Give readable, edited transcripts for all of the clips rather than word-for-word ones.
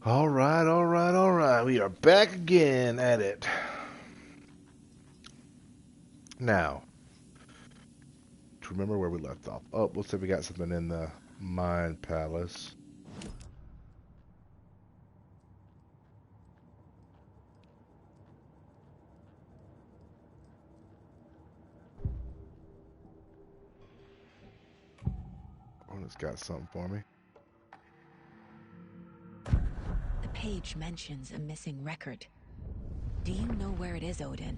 All right, all right, all right. We are back again at it. Now, to remember where we left off. Oh, looks like we got something in the Mind Palace. Oh, it's got something for me. The page mentions a missing record. Do you know where it is, Odin?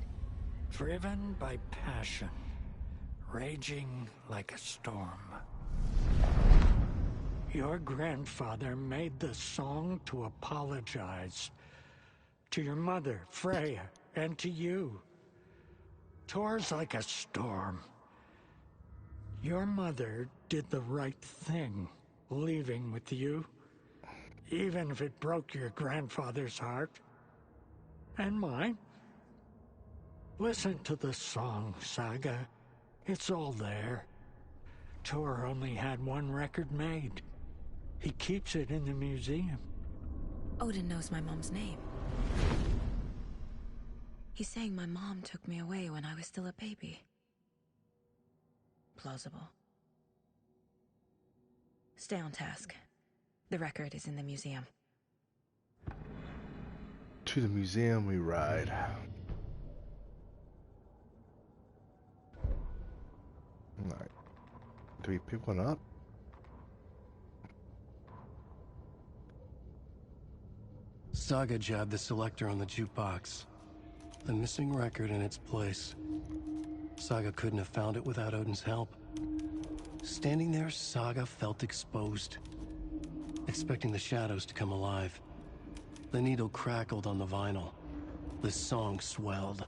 Driven by passion, raging like a storm. Your grandfather made the song to apologize to your mother, Freya, and to you. Tor's like a storm. Your mother did the right thing, leaving with you, even if it broke your grandfather's heart. And mine. Listen to the song, Saga. It's all there. Tor only had one record made. He keeps it in the museum. Odin knows my mom's name. He's saying my mom took me away when I was still a baby. Plausible. Stay on task. The record is in the museum. To the museum we ride. Alright. Do we pick one up? Saga jabbed the selector on the jukebox. The missing record in its place. Saga couldn't have found it without Odin's help. Standing there, Saga felt exposed, expecting the shadows to come alive. The needle crackled on the vinyl. The song swelled.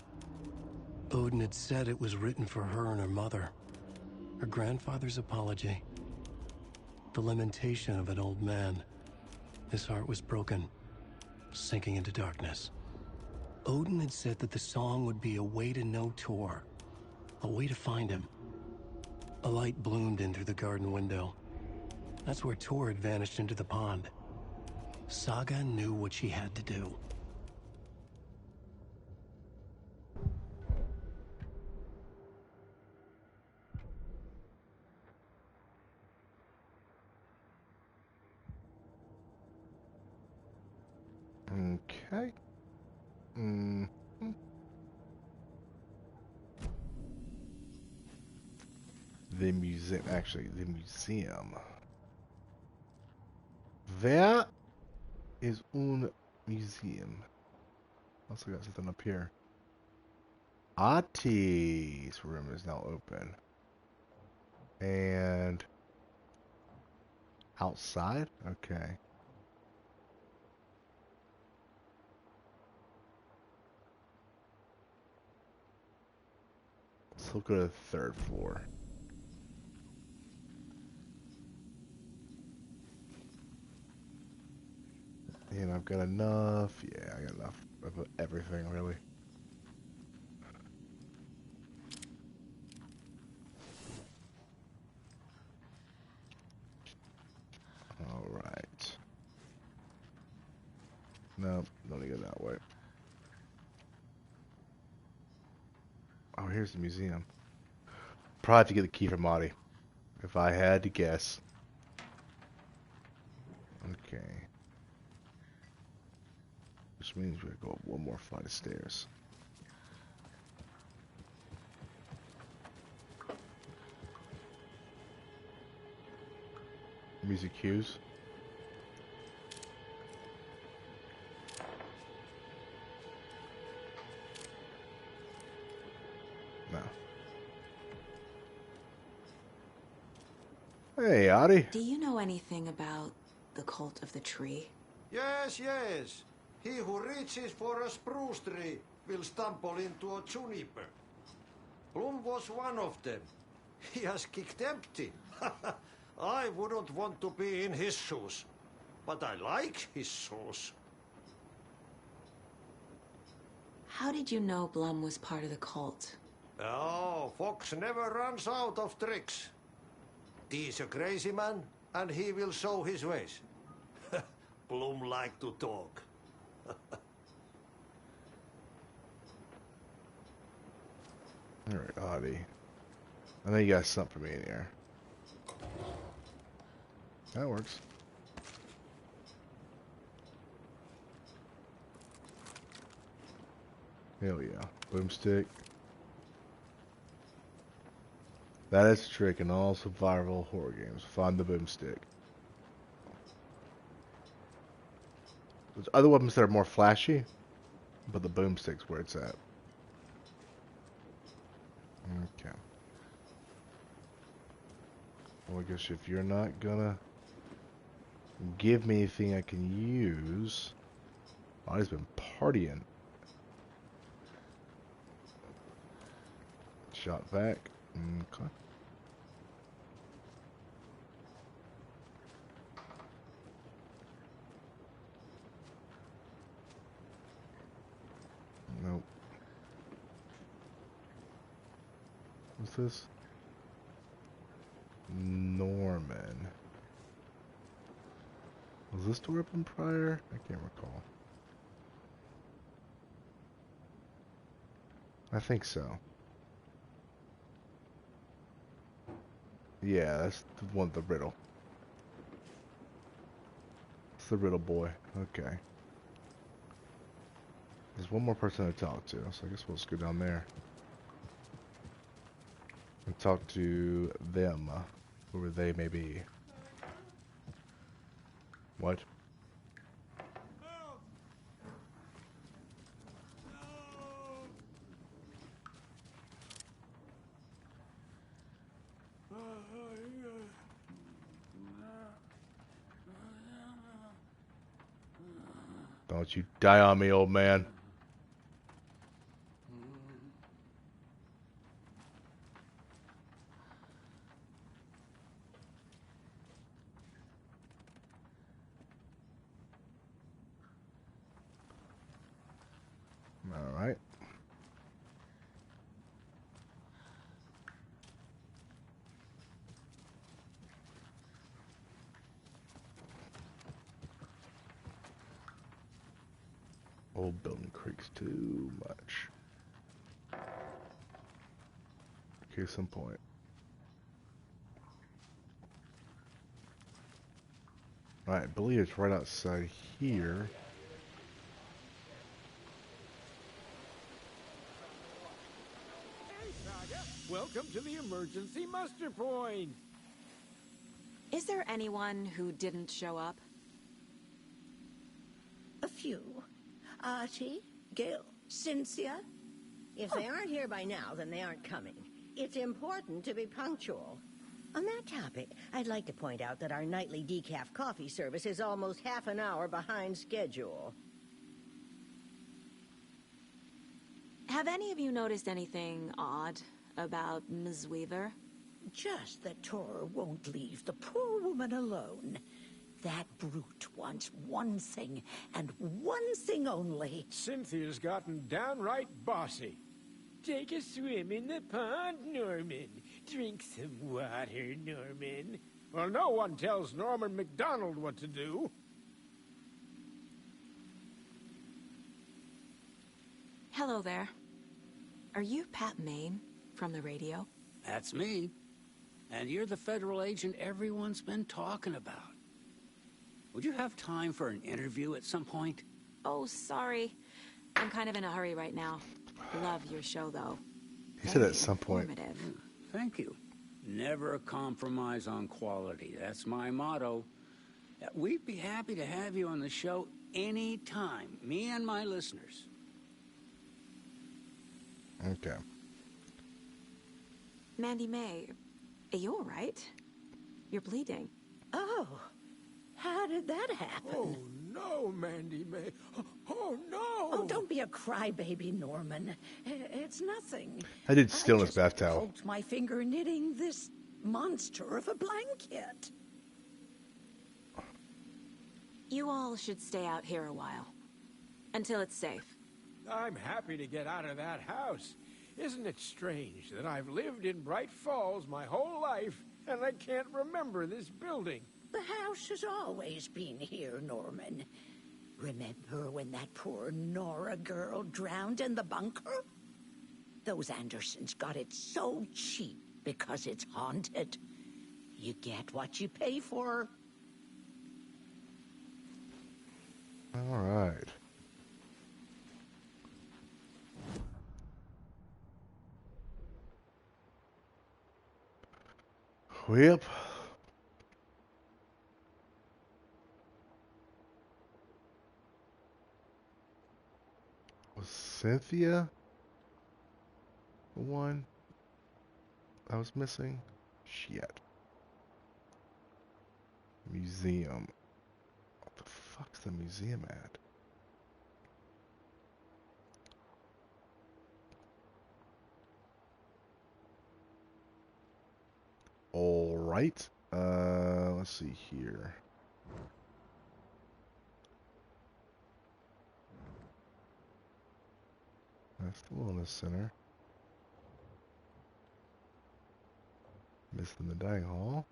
Odin had said it was written for her and her mother. Her grandfather's apology. The lamentation of an old man. His heart was broken, sinking into darkness. Odin had said that the song would be a way to know Tor, a way to find him. A light bloomed in through the garden window. That's where Tor had vanished into the pond. Saga knew what she had to do. Okay. Mm. The museum. Actually, the museum. Where is un museum? Also got something up here. Ati's room is now open. And outside? Okay. Let's look at the third floor. And I've got enough. Yeah, I got enough of everything, really. Alright. Nope, don't need to go that way. Oh, here's the museum. Probably have to get the key from Marty, if I had to guess. Okay. Which means we go up one more flight of stairs. Music cues. No. Hey, Adi. Do you know anything about the cult of the tree? Yes, yes. He who reaches for a spruce tree will stumble into a juniper. Bloom was one of them. He has kicked empty. I wouldn't want to be in his shoes. But I like his shoes. How did you know Blum was part of the cult? Oh, Fox never runs out of tricks. He's a crazy man, and he will show his ways. Bloom like to talk. Alright, Audie. I know you got something for me in here. That works. Hell yeah. Boomstick. That is the trick in all survival horror games. Find the boomstick. There's other weapons that are more flashy, but the boomstick's where it's at. Okay. Well, I guess if you're not gonna give me anything I can use... Oh, he's been partying. Shot back. Okay. Nope. What's this? Norman. Was this door open prior? I can't recall. I think so. Yeah, that's the one, the riddle. It's the riddle boy. Okay. There's one more person to talk to, so I guess we'll just go down there. And talk to them, whoever they may be. What? Don't you die on me, old man. All right. Old building creaks too much. Case in point. Alright, I believe it's right outside here. Hey, Saga! Welcome to the emergency muster point! Is there anyone who didn't show up? A few. Archie, Gail, Cynthia. If they aren't here by now, then they aren't coming. It's important to be punctual. On that topic, I'd like to point out that our nightly decaf coffee service is almost half an hour behind schedule. Have any of you noticed anything odd about Ms. Weaver? Just that Tor won't leave the poor woman alone. That brute wants one thing, and one thing only. Cynthia's gotten downright bossy. Take a swim in the pond, Norman. Drink some water, Norman. Well, no one tells Norman MacDonald what to do. Hello there. Are you Pat Maine from the radio? That's me. And you're the federal agent everyone's been talking about. Would you have time for an interview at some point? Oh, sorry. I'm kind of in a hurry right now. Love your show, though. He said at some point. Informative. Thank you. Never compromise on quality. That's my motto. We'd be happy to have you on the show anytime. Me and my listeners. Okay. Mandy May, are you all right? You're bleeding. Oh, how did that happen? Oh, no, Mandy May. Oh, no! Oh, don't be a crybaby, Norman. It's nothing. I did steal his just bath towel. poked my finger knitting this monster of a blanket. You all should stay out here a while. Until it's safe. I'm happy to get out of that house. Isn't it strange that I've lived in Bright Falls my whole life, and I can't remember this building? The house has always been here, Norman. Remember when that poor Nora girl drowned in the bunker? Those Andersons got it so cheap because it's haunted. You get what you pay for. All right. Yep. Was Cynthia the one I was missing? Shit. Museum. What the fuck's the museum at? All right. Let's see here. That's the wellness center. Missed in the dining hall.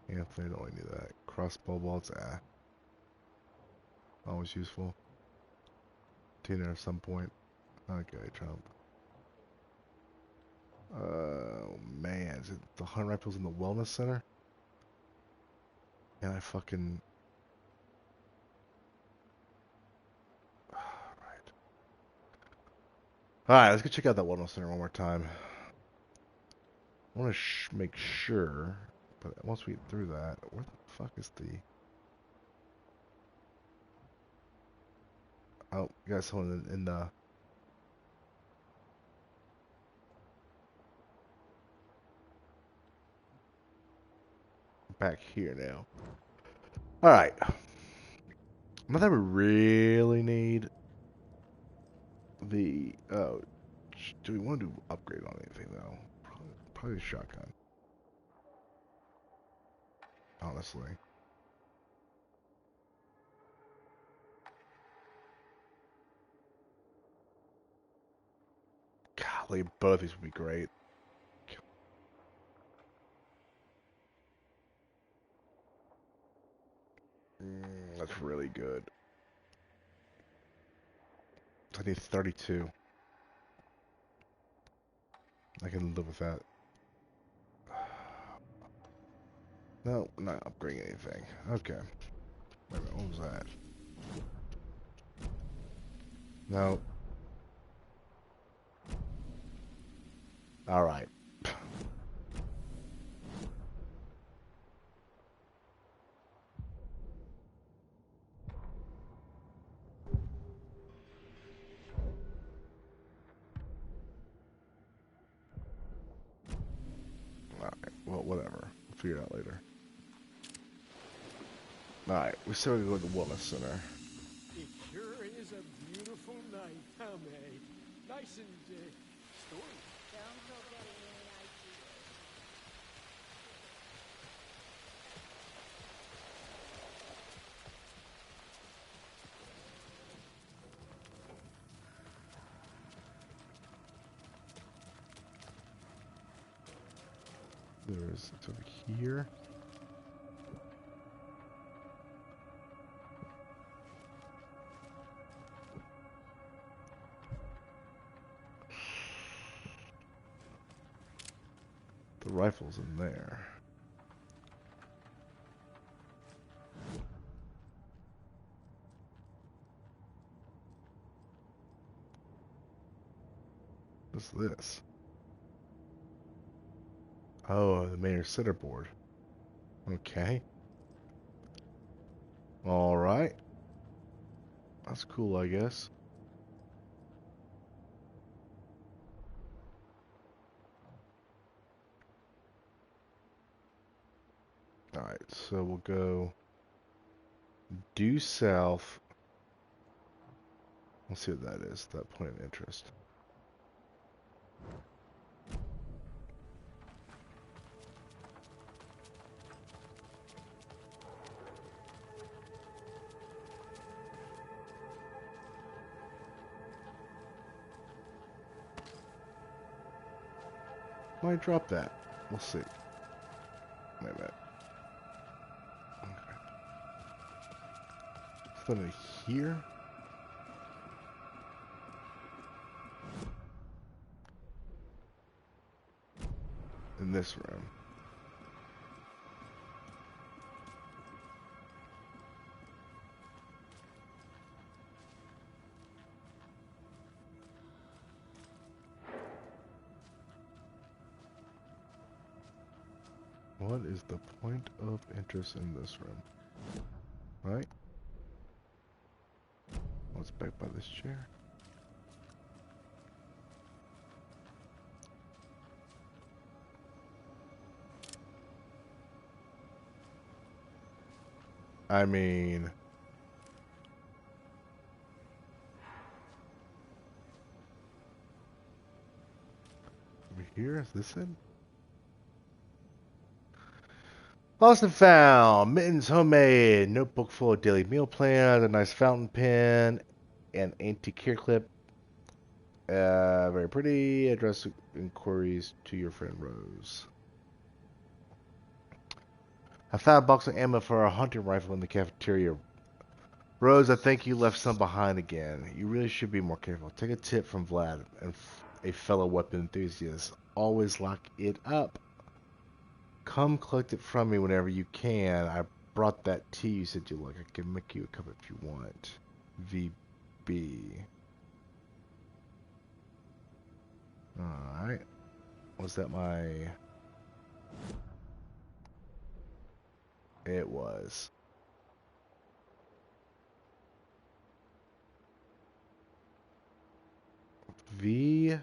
Anthony don't need that. Crossbow bolts, always useful. Tina at some point. Okay, Trump. Oh man, is it the hunt rifles in the wellness center? And I fucking. Alright. Alright, let's go check out that wellness center one more time. I want to make sure, but once we get through that, where the fuck is the... Oh, you got someone in the... back here now. Alright. Not that we really need the... Oh, do we want to do upgrade on anything, though? Probably a shotgun. Honestly. Golly, both of these would be great. That's really good. I need 32. I can live with that. No, I'm not upgrading anything. Okay. Wait a minute, what was that? No. Alright. Alright, well, whatever. We'll figure it out later. Alright, we still gotta go to the wellness center. It sure is a beautiful night, huh, May? Nice and, stormy. Don't go getting any ideas. It's over here. The rifle's in there. What's this? Oh, the mayor's centerboard. Okay. Alright. That's cool, I guess. Alright, so we'll go due south. Let's see what that is, that point of interest. Why drop that? We'll see. Something in here? In this room. What is the point of interest in this room? Right? What's back by this chair? I mean... over here? Is this it? Lost and found. Mittens homemade. Notebook full of daily meal plans. A nice fountain pen. An antique care clip. Very pretty. Address inquiries to your friend Rose. I found a box of ammo for a hunting rifle in the cafeteria. Rose, I think you left some behind again. You really should be more careful. Take a tip from Vlad, and a fellow weapon enthusiast. Always lock it up. Come collect it from me whenever you can. I brought that tea you said you like. I can make you a cup if you want. VB. Alright. Was that my... It was. VB.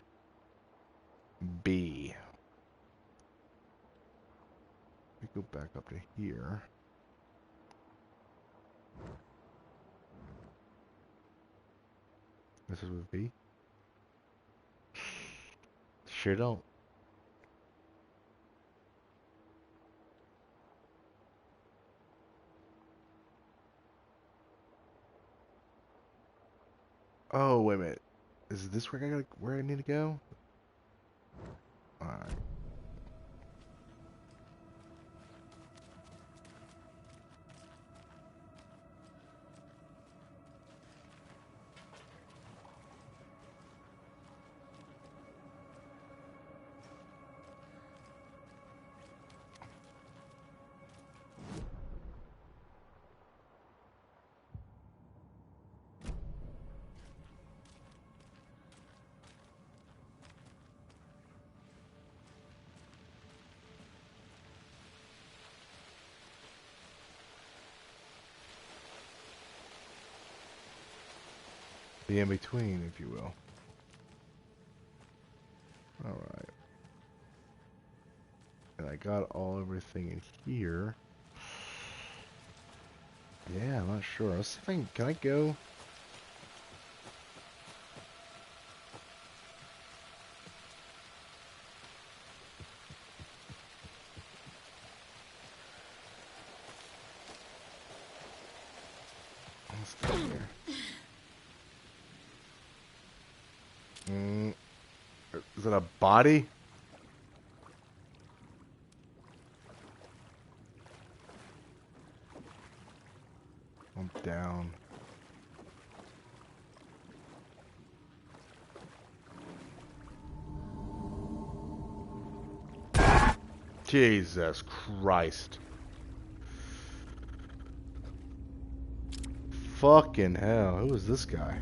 Go back up to here. This is with B. Sure don't. Oh, wait a minute. Is this where I need to go? Alright. The in-between, if you will. Alright. And I got everything in here. Yeah, I'm not sure. Let's see if can I go? Let's go here. Is it a body? I'm down. Jesus Christ. Fucking hell. Who is this guy?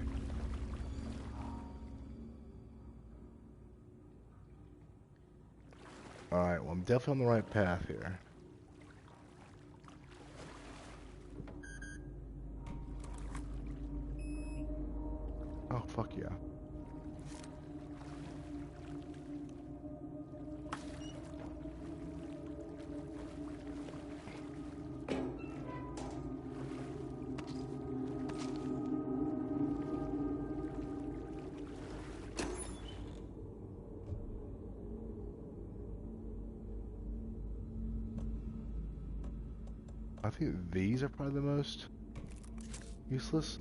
Alright, well I'm definitely on the right path here. Oh, fuck yeah. I think these are probably the most useless.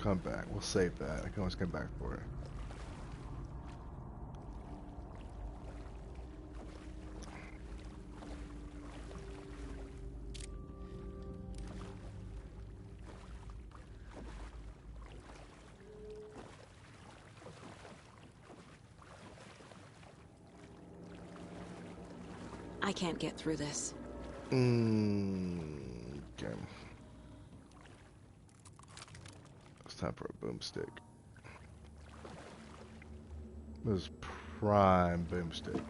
come back. We'll save that. I can always come back for it. I can't get through this. Okay. It's time for a boomstick. This is prime boomstick.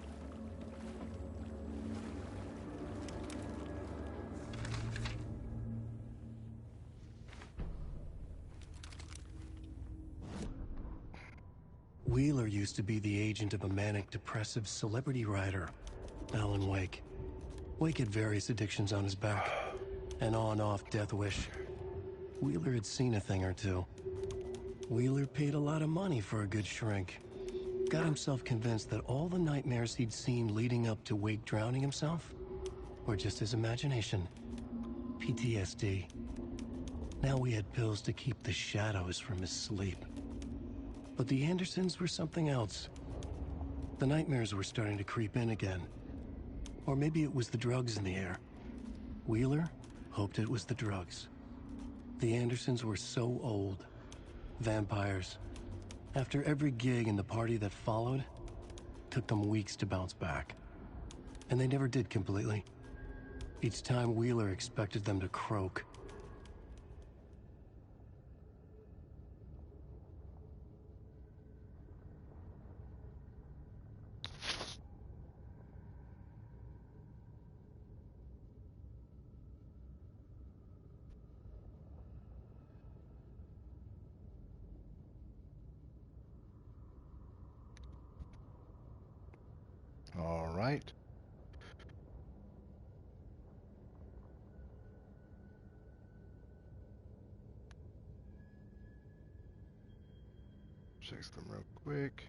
Wheeler used to be the agent of a manic-depressive celebrity writer, Alan Wake. Wake had various addictions on his back. An on-off death wish. Wheeler had seen a thing or two. Wheeler paid a lot of money for a good shrink. Got himself convinced that all the nightmares he'd seen leading up to Wake drowning himself were just his imagination. PTSD. Now we had pills to keep the shadows from his sleep. But the Andersons were something else. The nightmares were starting to creep in again. Or maybe it was the drugs in the air. Wheeler hoped it was the drugs. The Andersons were so old. Vampires. After every gig and the party that followed, took them weeks to bounce back. And they never did completely. Each time Wheeler expected them to croak. All right. Check them real quick.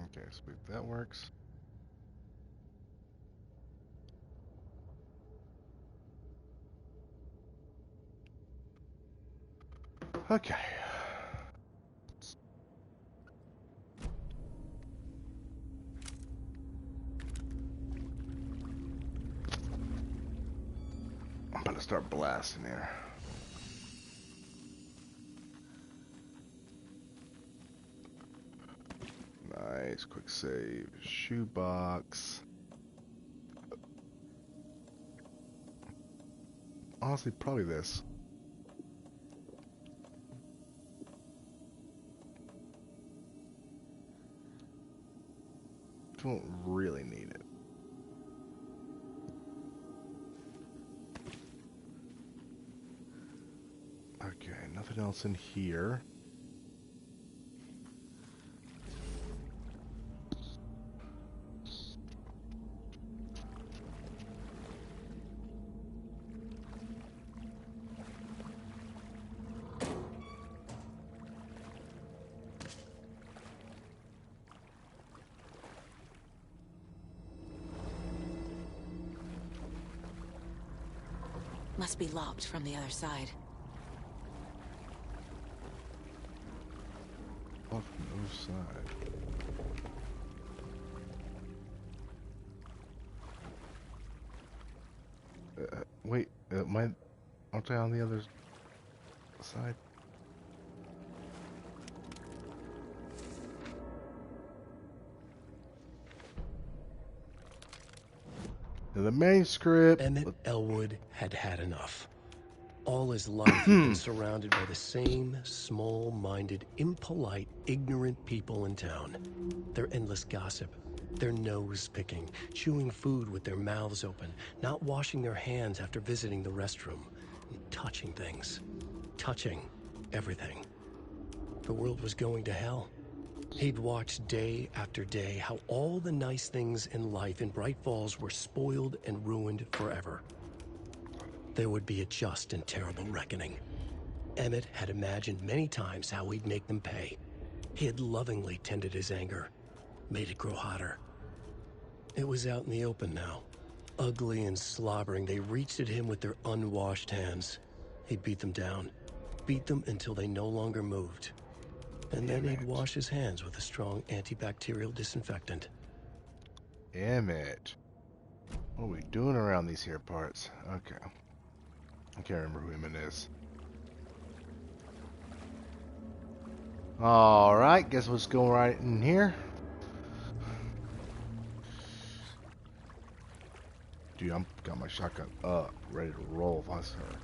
Okay, sweet. That works. Okay. I'm about to start blasting here. Nice, quick save. Shoebox. Honestly, probably this. Don't really need it. Okay, nothing else in here. Must be locked from the other side. Off the other side. Wait, aren't I on the other side? The manuscript. Emmett Elwood had had enough. All his life he'd been surrounded by the same small-minded, impolite, ignorant people in town. Their endless gossip, their nose-picking, chewing food with their mouths open, not washing their hands after visiting the restroom, and touching things. Touching everything. The world was going to hell. He'd watched day after day how all the nice things in life in Bright Falls were spoiled and ruined forever. There would be a just and terrible reckoning. Emmett had imagined many times how he'd make them pay. He had lovingly tended his anger, made it grow hotter. It was out in the open now. Ugly and slobbering, they reached at him with their unwashed hands. He'd beat them down, beat them until they no longer moved. And then he'd wash his hands with a strong antibacterial disinfectant. Damn it. What are we doing around these here parts? Okay. I can't remember who Emmett is. Alright, guess let's go right in here. Dude, I'm got my shotgun up, ready to roll if I see her.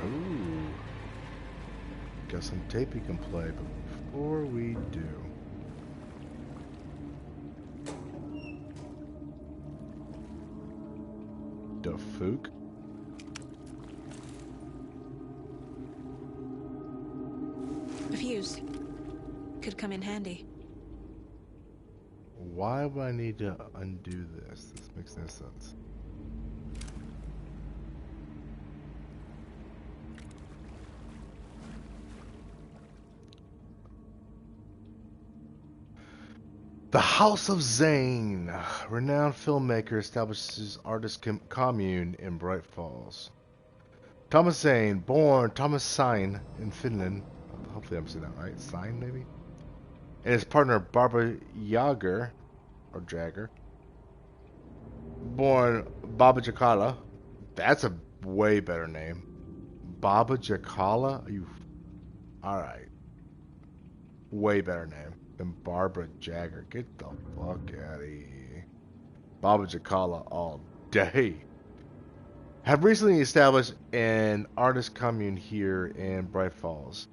Ooh. Got some tape you can play, but before we do. The Fook? A fuse. Could come in handy. Why would I need to undo this? This makes no sense. The House of Zane, renowned filmmaker, establishes artist commune in Bright Falls. Thomas Zane, born Thomas Sign in Finland. Hopefully I'm saying that right. Sign, maybe? And his partner, Barbara Jager, or Jagger. Born Baba Jakala. That's a way better name. Baba Jakala? Are you... Alright. Way better name than Barbara Jagger. Get the fuck out of here. Baba Jakala all day. Have recently established an artist commune here in Bright Falls.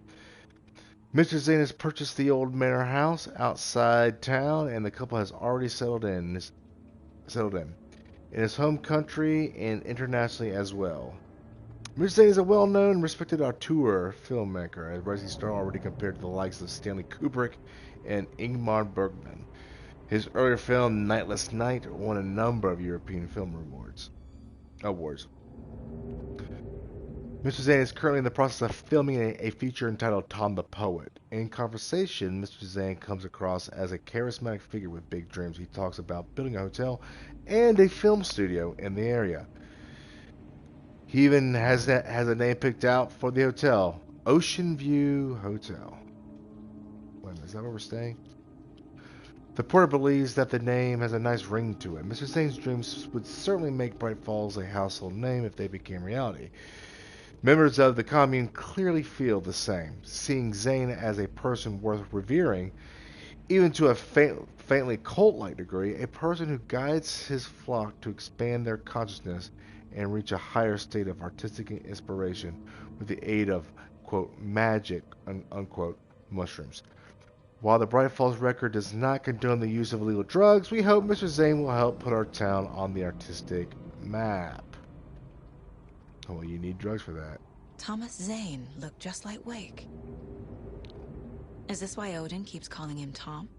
Mr. Zane has purchased the old manor house outside town, and the couple has already settled in his home country and internationally as well. Mr. Zane is a well-known and respected auteur filmmaker, a rising star already compared to the likes of Stanley Kubrick and Ingmar Bergman. His earlier film, Nightless Night, won a number of European Film Awards. Mr. Zane is currently in the process of filming a feature entitled Tom the Poet. In conversation, Mr. Zane comes across as a charismatic figure with big dreams. He talks about building a hotel and a film studio in the area. He even has a name picked out for the hotel, Ocean View Hotel. Wait a minute, is that where we're staying? The porter believes that the name has a nice ring to it. Mr. Zane's dreams would certainly make Bright Falls a household name if they became reality. Members of the commune clearly feel the same, seeing Zane as a person worth revering, even to a faintly cult-like degree, a person who guides his flock to expand their consciousness and reach a higher state of artistic inspiration with the aid of, quote, magic, unquote, mushrooms. While the Bright Falls Record does not condone the use of illegal drugs, we hope Mr. Zane will help put our town on the artistic map. Oh, well, you need drugs for that. Thomas Zane looked just like Wake. Is this why Odin keeps calling him Tom?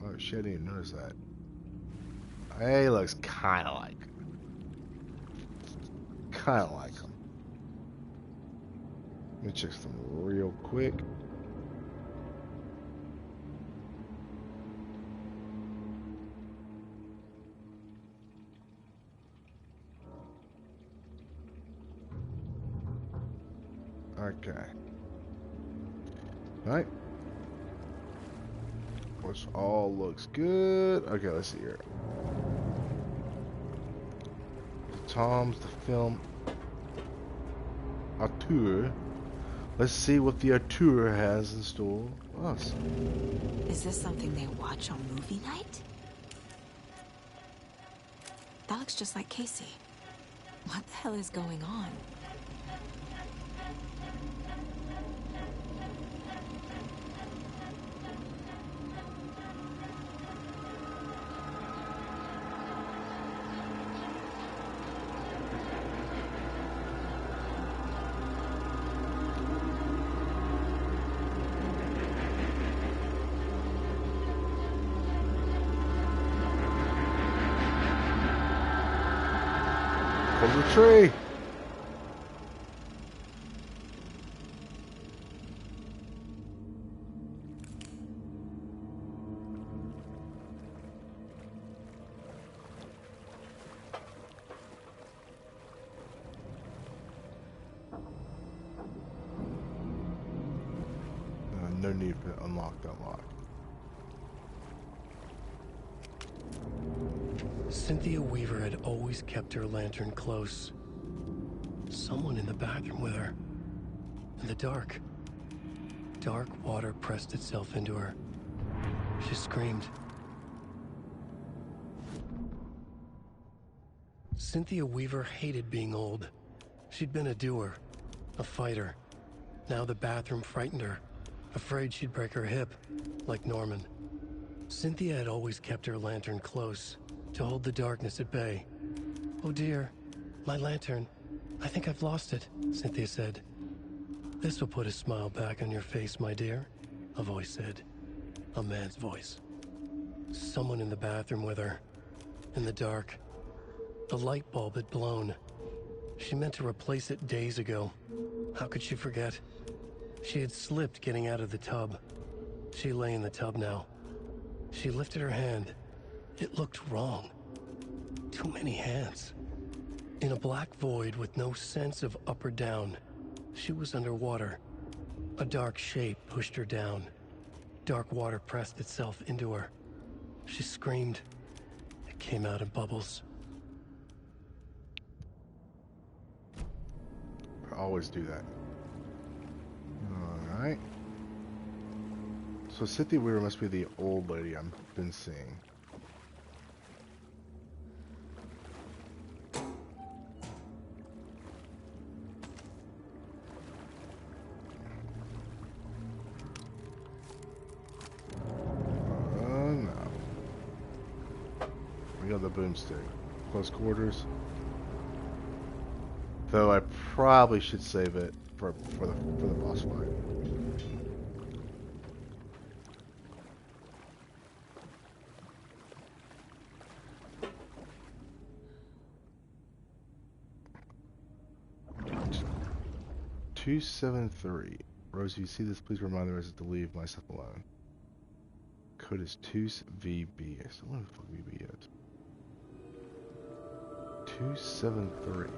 Oh shit, I didn't notice that. Hey, looks kinda like him. Kinda like him. Let me check some real quick. Okay. Right. Which all looks good. Okay, let's see here. Tom's the film auteur. Let's see what the auteur has in store for us. Is this something they watch on movie night? That looks just like Casey. What the hell is going on? There's a tree. No need to unlock that lock. Cynthia Weaver had always kept her lantern close. Someone in the bathroom with her. In the dark. Dark water pressed itself into her. She screamed. Cynthia Weaver hated being old. She'd been a doer, a fighter. Now the bathroom frightened her, afraid she'd break her hip, like Norman. Cynthia had always kept her lantern close, to hold the darkness at bay. "Oh dear, my lantern. I think I've lost it," Cynthia said. "This will put a smile back on your face, my dear," a voice said. A man's voice. Someone in the bathroom with her. In the dark. The light bulb had blown. She meant to replace it days ago. How could she forget? She had slipped getting out of the tub. She lay in the tub now. She lifted her hand. It looked wrong. Too many hands. In a black void with no sense of up or down, she was underwater. A dark shape pushed her down. Dark water pressed itself into her. She screamed. It came out in bubbles. I always do that. Alright. So Cynthia Weaver must be the old lady I've been seeing. No. We got the boomstick. Close quarters. Though I probably should save it for the boss fight. "273. Rose, if you see this, please remind the resident to leave myself alone. Code is 2VB. I still don't know what the fuck VB is. 273.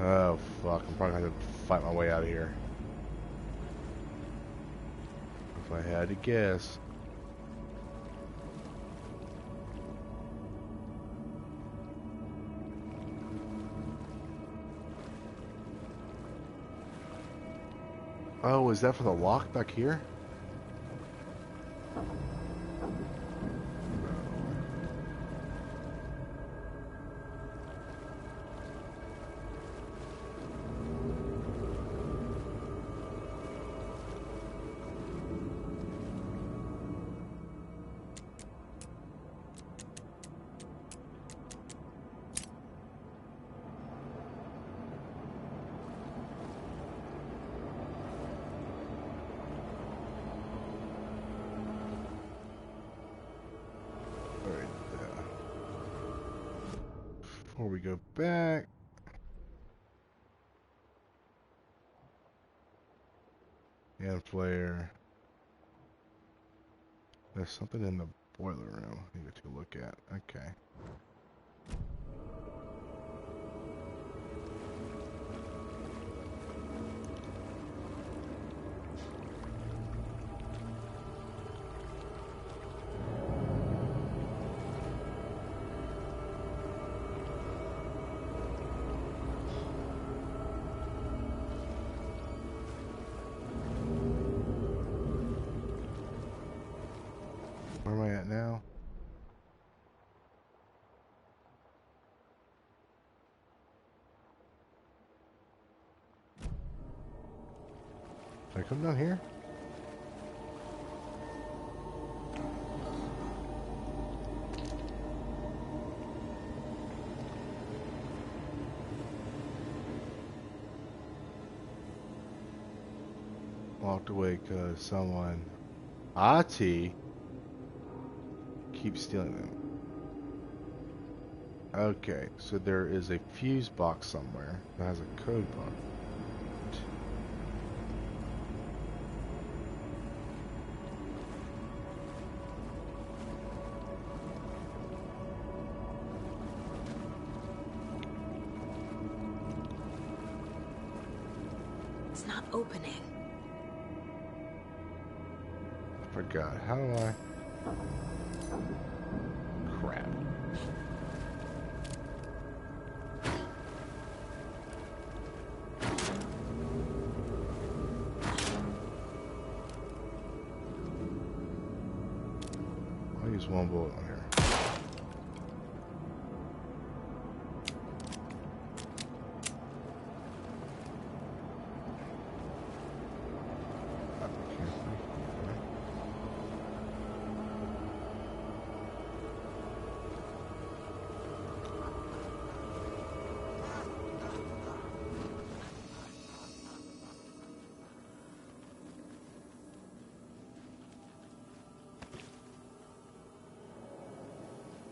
Oh fuck, I'm probably gonna have to fight my way out of here. If I had to guess. Oh, is that for the lock back here? Before we go back, and flare. There's something in the boiler room I need to look at. Okay. Where am I at now? Did I come down here? Walked away because someone... Ati? keep stealing them. Okay, so there is a fuse box somewhere that has a code book. It's not opening. I forgot. How do I? Crap. I'll use one bullet on here.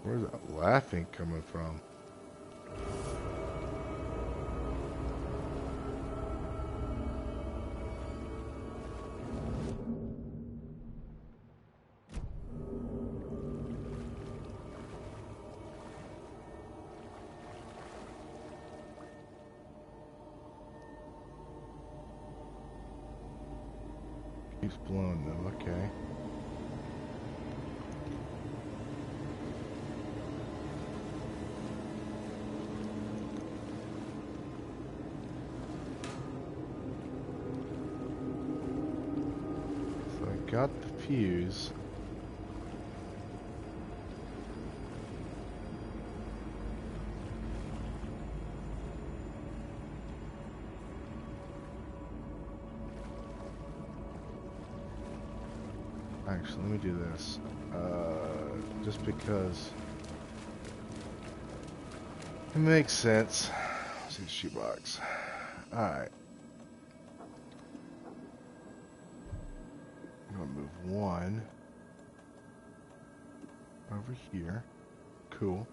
Where's that laughing coming from? Keeps blowing though, okay. Got the fuse. Actually, let me do this. Just because it makes sense. Let's see the shoebox. Alright. I'm gonna move one over here. Cool.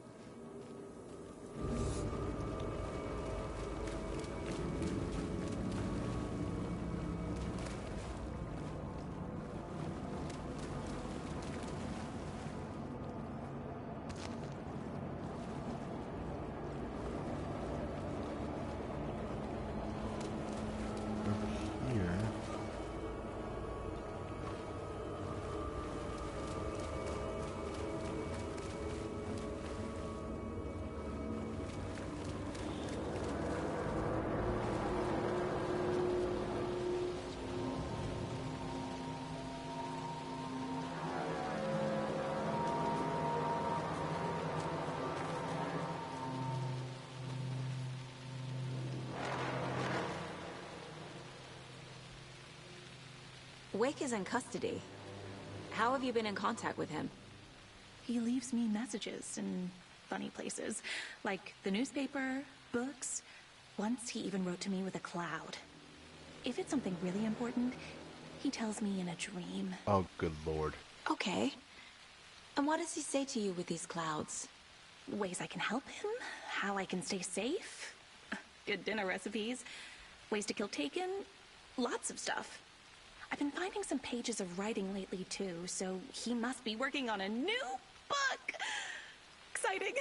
Wake is in custody. How have you been in contact with him? He leaves me messages in funny places, like the newspaper, books. Once he even wrote to me with a cloud. If it's something really important, he tells me in a dream. Oh, good lord. Okay. And what does he say to you with these clouds? Ways I can help him, how I can stay safe, good dinner recipes, ways to kill Taken, lots of stuff. I've been finding some pages of writing lately too, so he must be working on a new book. Exciting.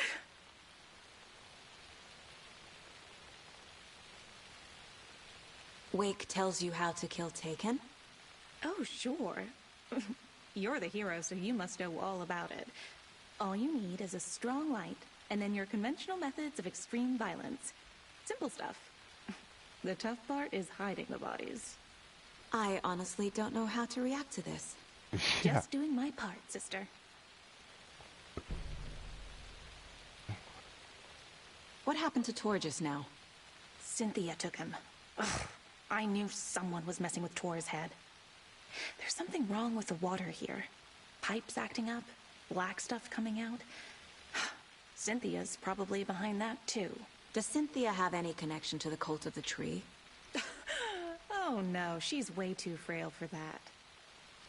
Wake tells you how to kill Taken? Oh, sure. You're the hero, so you must know all about it. All you need is a strong light, and then your conventional methods of extreme violence. Simple stuff. The tough part is hiding the bodies. I honestly don't know how to react to this. Yeah. Just doing my part, sister. What happened to Tor just now? Cynthia took him. Ugh, I knew someone was messing with Tor's head. There's something wrong with the water here. Pipes acting up, black stuff coming out. Cynthia's probably behind that too. Does Cynthia have any connection to the cult of the tree? Oh no, she's way too frail for that.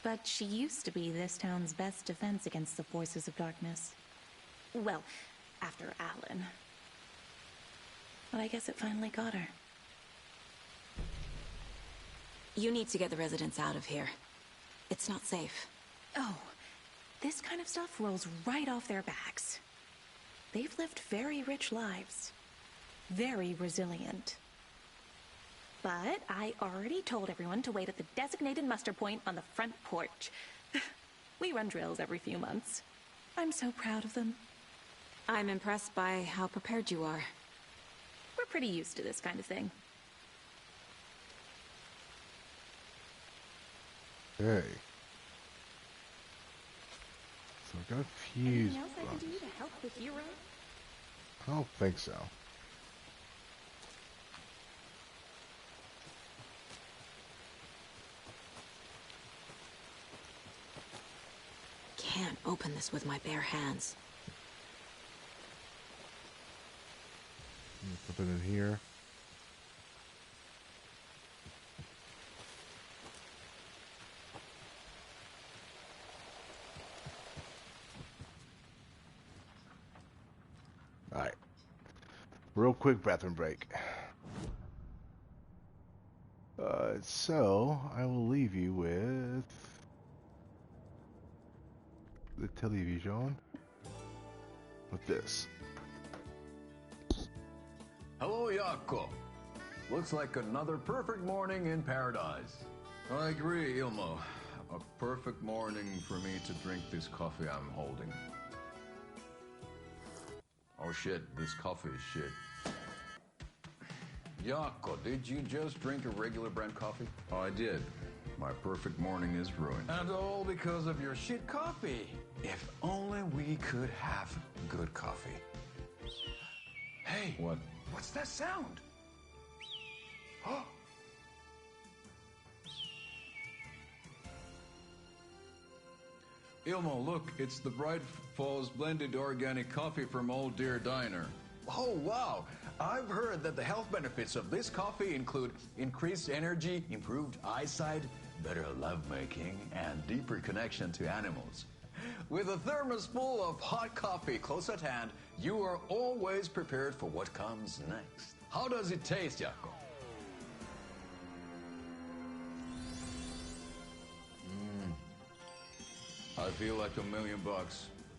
But she used to be this town's best defense against the forces of darkness. Well, after Alan. But I guess it finally got her. You need to get the residents out of here. It's not safe. Oh, this kind of stuff rolls right off their backs. They've lived very rich lives. Very resilient. But I already told everyone to wait at the designated muster point on the front porch. We run drills every few months. I'm so proud of them. I'm impressed by how prepared you are. We're pretty used to this kind of thing. Okay. So I got a fuse. Anything else I can do to help the hero? I don't think so. Can't open this with my bare hands. Put it in here. Alright. Real quick bathroom break. So, I will leave you with the television with this. Hello, Jaakko. Looks like another perfect morning in paradise. I agree, Ilmo. A perfect morning for me to drink this coffee I'm holding. Oh shit, this coffee is shit. Jaakko, did you just drink a regular brand coffee? Oh, I did. My perfect morning is ruined. And all because of your shit coffee. If only we could have good coffee. Hey. What? What's that sound? Oh. Ilmo, look, it's the Bright Falls blended organic coffee from Old Deer Diner. Oh, wow. I've heard that the health benefits of this coffee include increased energy, improved eyesight, better lovemaking, and deeper connection to animals. With a thermos full of hot coffee close at hand, you are always prepared for what comes next. How does it taste, Jaakko? I feel like $1 million.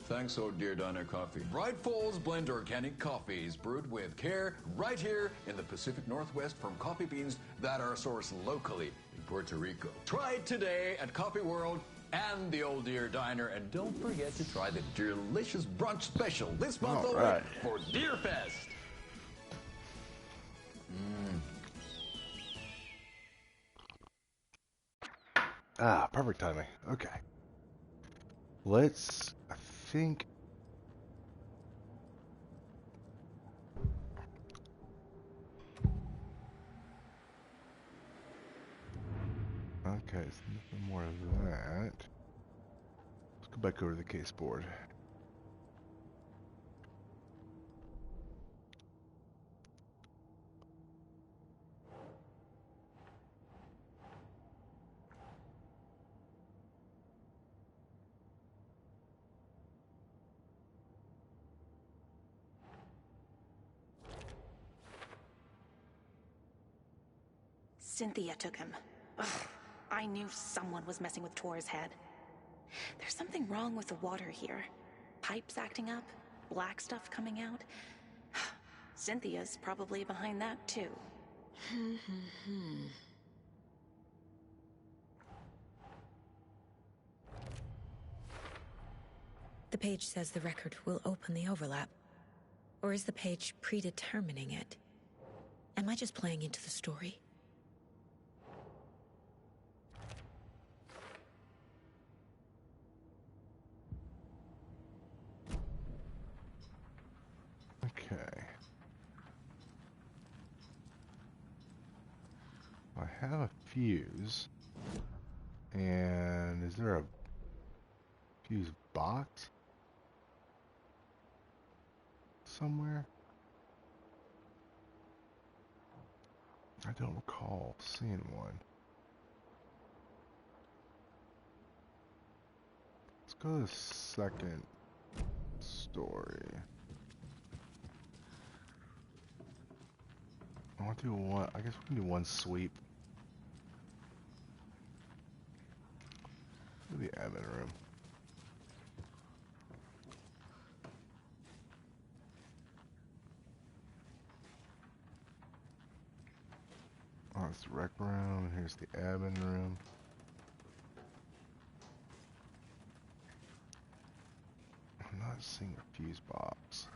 Thanks, Old Deer Diner Coffee. Bright Falls Blend Organic Coffee is brewed with care right here in the Pacific Northwest from coffee beans that are sourced locally in Puerto Rico. Try it today at Coffee World and the Old Deer Diner, and don't forget to try the delicious brunch special this month only for Deer Fest. Ah, perfect timing. Okay. Let's, I think... Okay, so nothing more of that. Let's go back over to the case board. Cynthia took him. Ugh, I knew someone was messing with Tor's head. There's something wrong with the water here. Pipes acting up, black stuff coming out. Cynthia's probably behind that, too. The page says the record will open the overlap. Or is the page predetermining it? Am I just playing into the story? Okay. I have a fuse. And is there a fuse box somewhere? I don't recall seeing one. Go to the second story. I want to do one. I guess we can do one sweep. The admin room. Oh, it's the rec room. Here's the admin room. I'm not seeing a fuse box.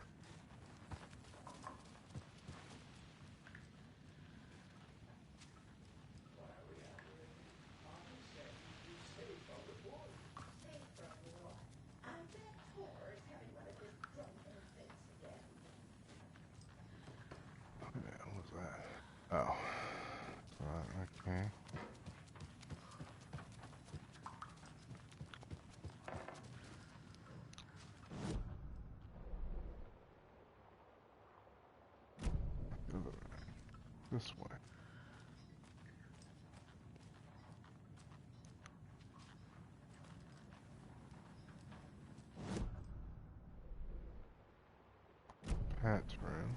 Yeah, what was that? Oh. Right, okay. This way. Pat's room.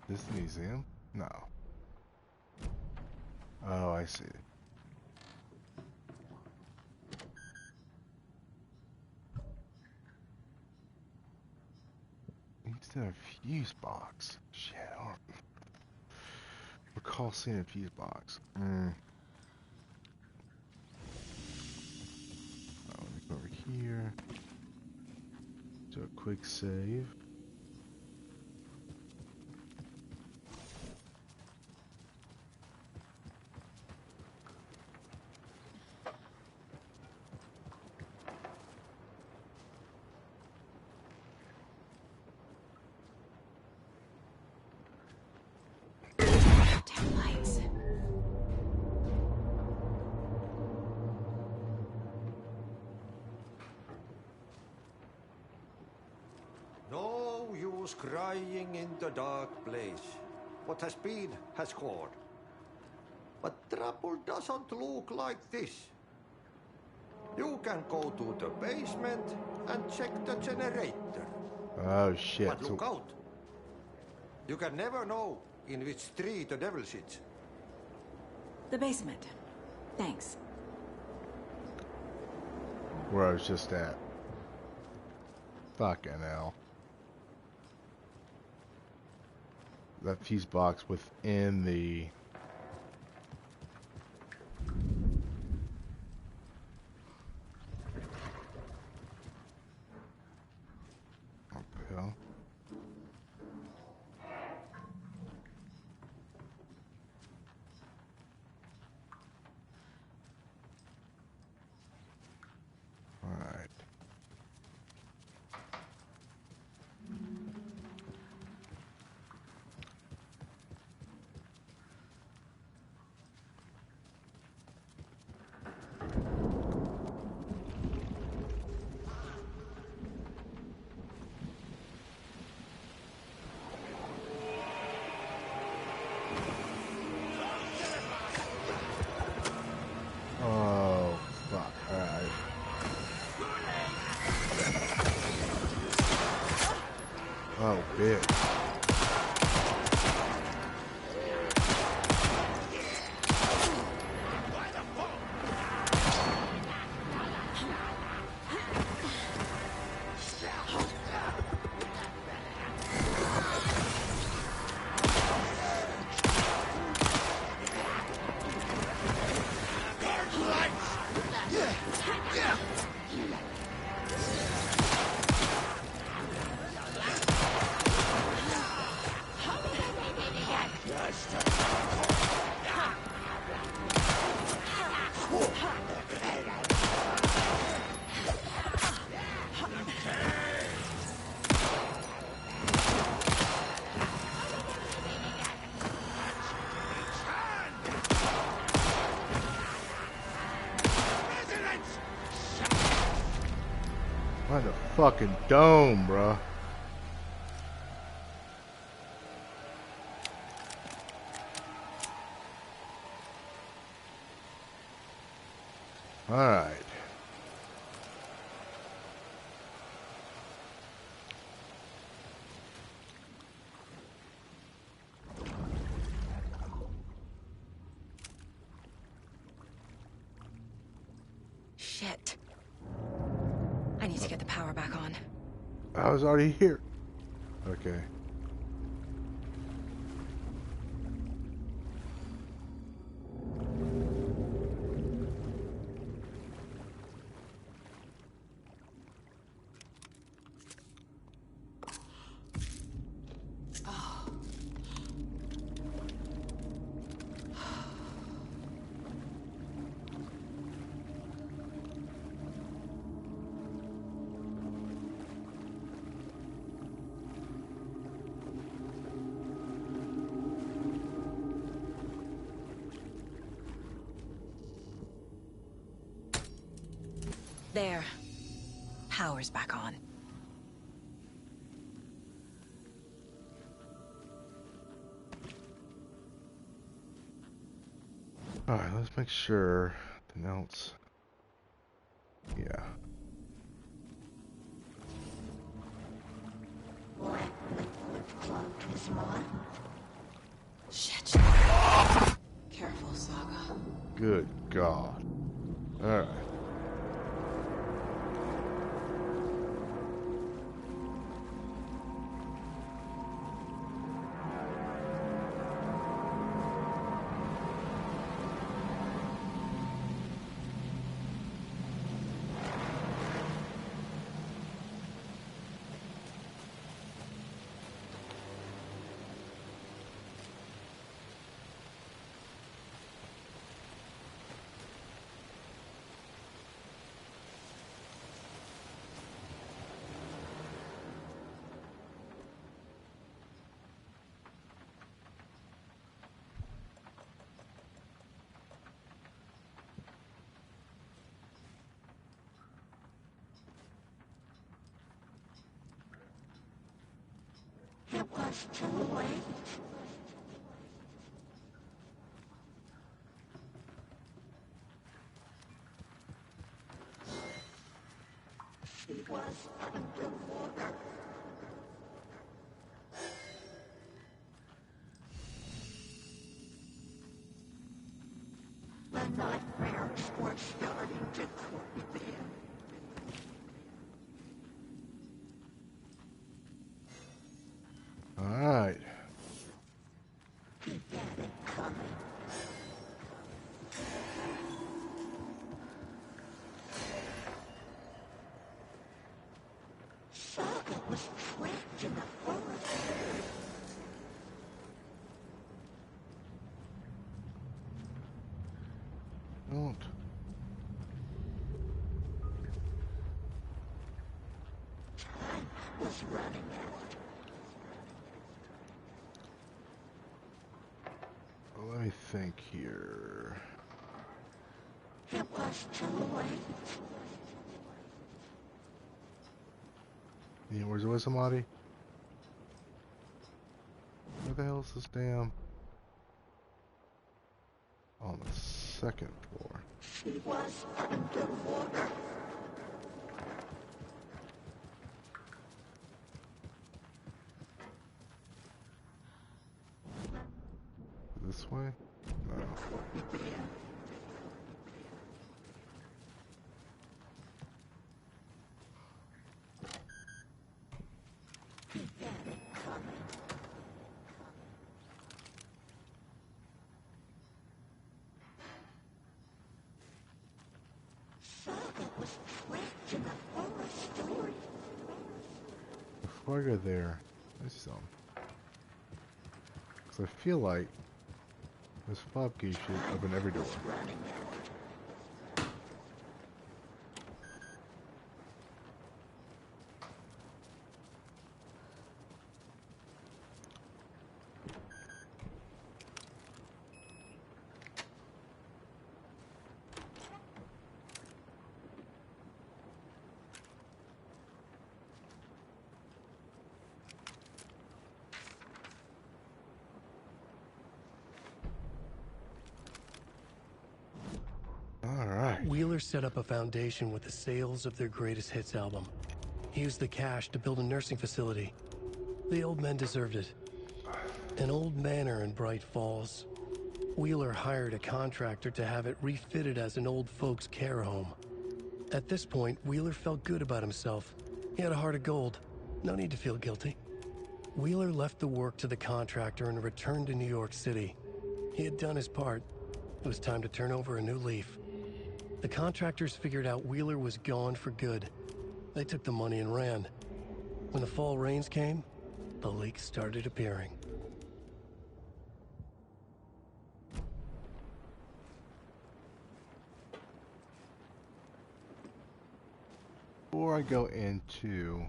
This museum? No. Oh, I see. Needs to have a fuse box. Shit, I don't recall seeing a fuse box. Oh, let me go over here. Do a quick save. Lights. No use crying in the dark place. What has been has gone. But trouble doesn't look like this. You can go to the basement and check the generator. Oh shit. But look out. You can never know in which tree the devil sits. The basement. Thanks. Where I was just at. Fucking hell. That fuse box within the... What the hell? Alright. Oh, fuck. Alright. Oh, bitch. What the fucking dome, bro? All right. Shit. I need to get the power back on. I was already here. Okay. There. Power's back on. Alright, let's make sure. Nothing else. Yeah. Shit. Careful, Saga. Good God. Alright. It was too late. She was underwater. The nightmares were starting to creep in. Alright. He had it coming. Saga was trapped in the forest. Don't. Time was running out. Let me think here. It was too late. Yeah, where's somebody? Where the hell is this damn? On the second floor. She was underwater. This way? No. He had it coming. Saga was trapped in the forest story. Before I go there, let's see something. Because I feel like this fob key should open every door. Running out. Wheeler set up a foundation with the sales of their greatest hits album. He used the cash to build a nursing facility. The old men deserved it. An old manor in Bright Falls. Wheeler hired a contractor to have it refitted as an old folks' care home. At this point, Wheeler felt good about himself. He had a heart of gold. No need to feel guilty. Wheeler left the work to the contractor and returned to New York City. He had done his part. It was time to turn over a new leaf. The contractors figured out Wheeler was gone for good. They took the money and ran. When the fall rains came, the leaks started appearing. Before I go into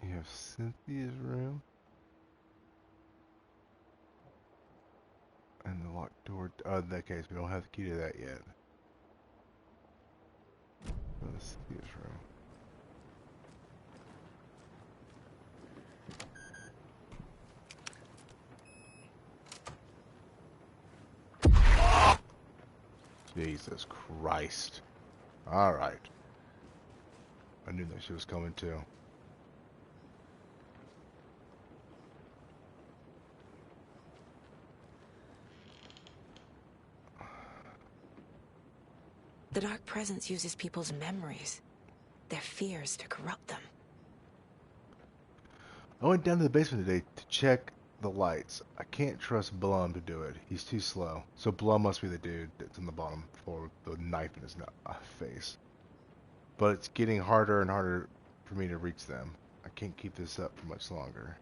you have Cynthia's room and the locked door. Oh, in that case, we don't have the key to that yet. Go to Cynthia's room. Jesus Christ. Alright. I knew that she was coming too. The Dark Presence uses people's memories, their fears, to corrupt them. I went down to the basement today to check the lights. I can't trust Blum to do it. He's too slow. So Blum must be the dude that's on the bottom floor with the knife in his face. But it's getting harder and harder for me to reach them. I can't keep this up for much longer.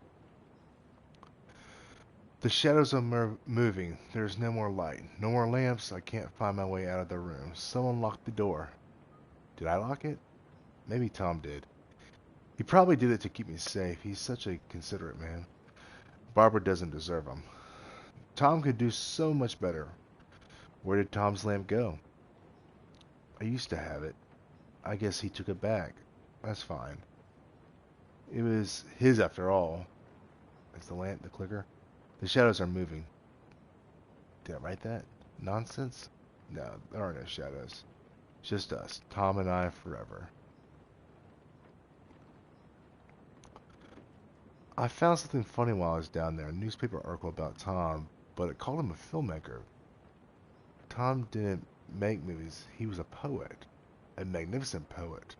The shadows are moving. There's no more light. No more lamps. I can't find my way out of the room. Someone locked the door. Did I lock it? Maybe Tom did. He probably did it to keep me safe. He's such a considerate man. Barbara doesn't deserve him. Tom could do so much better. Where did Tom's lamp go? I used to have it. I guess he took it back. That's fine. It was his after all. Is the lamp the clicker? The shadows are moving. Did I write that? Nonsense? No, there are no shadows. Just us. Tom and I forever. I found something funny while I was down there. A newspaper article about Tom, but it called him a filmmaker. Tom didn't make movies. He was a poet. A magnificent poet.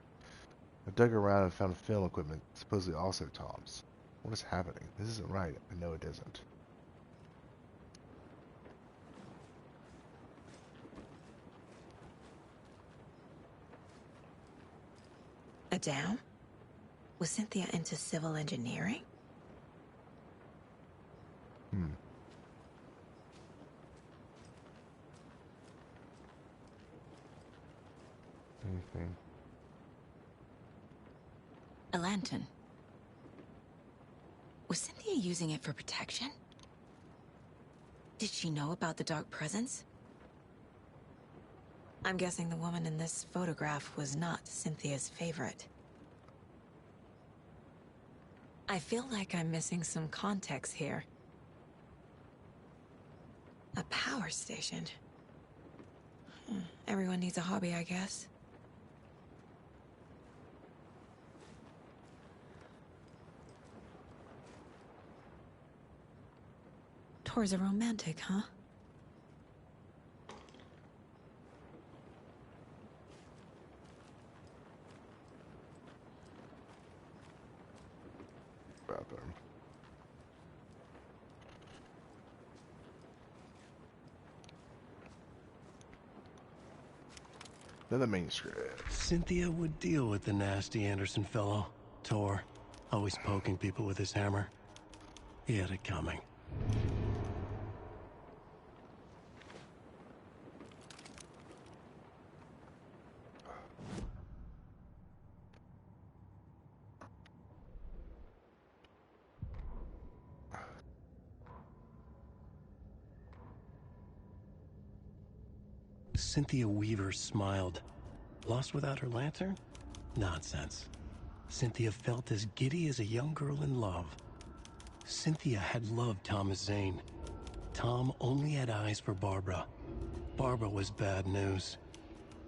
I dug around and found film equipment, supposedly also Tom's. What is happening? This isn't right. I know it isn't. A dam? Was Cynthia into civil engineering? Anything? A lantern. Was Cynthia using it for protection? Did she know about the Dark Presence? I'm guessing the woman in this photograph was not Cynthia's favorite. I feel like I'm missing some context here. A power station. Everyone needs a hobby, I guess. Tor's a romantic, huh? Bathroom. Another manuscript. Cynthia would deal with the nasty Anderson fellow. Tor, always poking people with his hammer. He had it coming. Cynthia Weaver smiled. Lost without her lantern? Nonsense. Cynthia felt as giddy as a young girl in love. Cynthia had loved Thomas Zane. Tom only had eyes for Barbara. Barbara was bad news.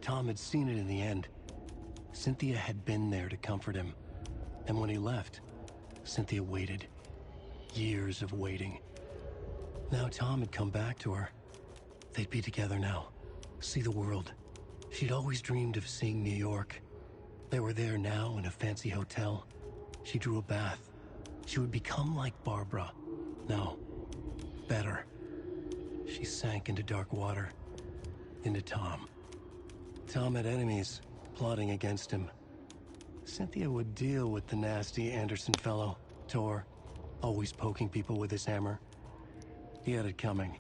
Tom had seen it in the end. Cynthia had been there to comfort him. And when he left, Cynthia waited. Years of waiting. Now Tom had come back to her. They'd be together now. See the world. She'd always dreamed of seeing New York. They were there now in a fancy hotel. She drew a bath. She would become like Barbara. No, better. She sank into dark water. Into Tom. Tom had enemies plotting against him. Cynthia would deal with the nasty Anderson fellow, Tor, always poking people with his hammer. He had it coming.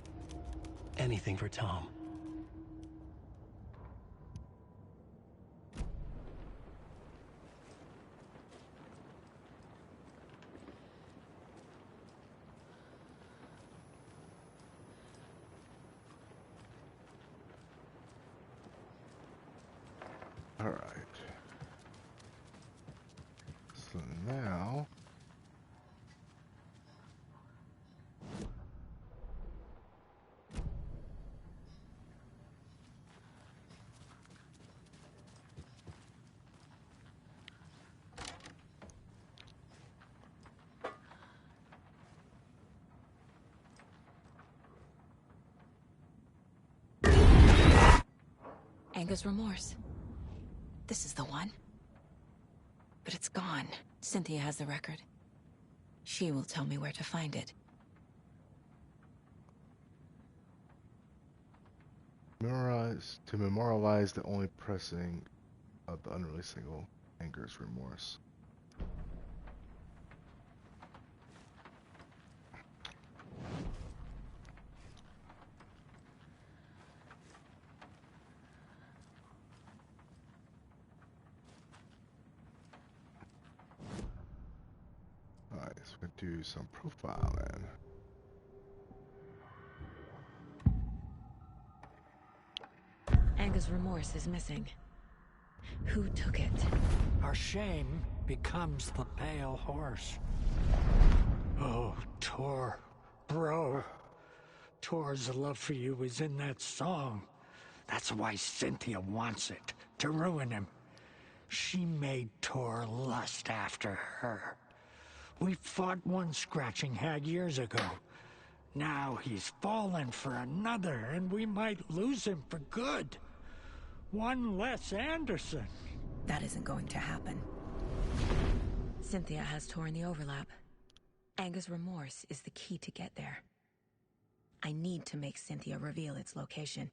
Anything for Tom. All right. So now... Anger's remorse. This is the one. But it's gone. Cynthia has the record. She will tell me where to find it. To memorialize the only pressing of the unreleased single, Anger's Remorse. Alright, so we're gonna do some profiling. Anger's remorse is missing. Who took it? Our shame becomes the pale horse. Oh, Tor. Bro. Tor's love for you is in that song. That's why Cynthia wants it, to ruin him. She made Tor lust after her. We fought one scratching hag years ago. Now he's fallen for another, and we might lose him for good. One less Anderson. That isn't going to happen. Cynthia has torn the overlap. Anger's remorse is the key to get there. I need to make Cynthia reveal its location.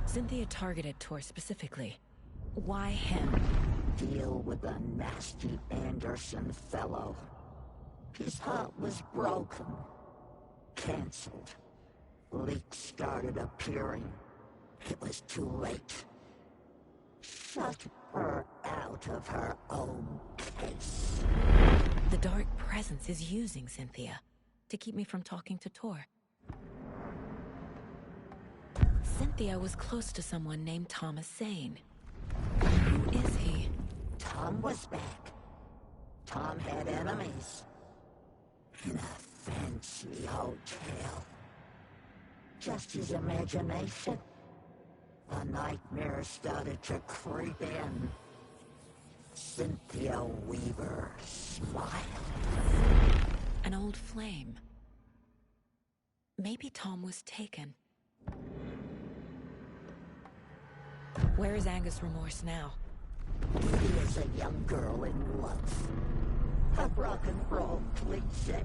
Cynthia targeted Tor specifically. Why him? Deal with the nasty Anderson fellow. His heart was broken. Cancelled. Leaks started appearing. It was too late. Shut her out of her own case. The dark presence is using Cynthia to keep me from talking to Tor. Cynthia was close to someone named Thomas Zane. Who is he? Tom was back. Tom had enemies. In a fancy hotel. Just his imagination. The nightmare started to creep in. Cynthia Weaver smiled. An old flame. Maybe Tom was taken. Where is Anger's remorse now? He is a young girl in love. A rock and roll cliche.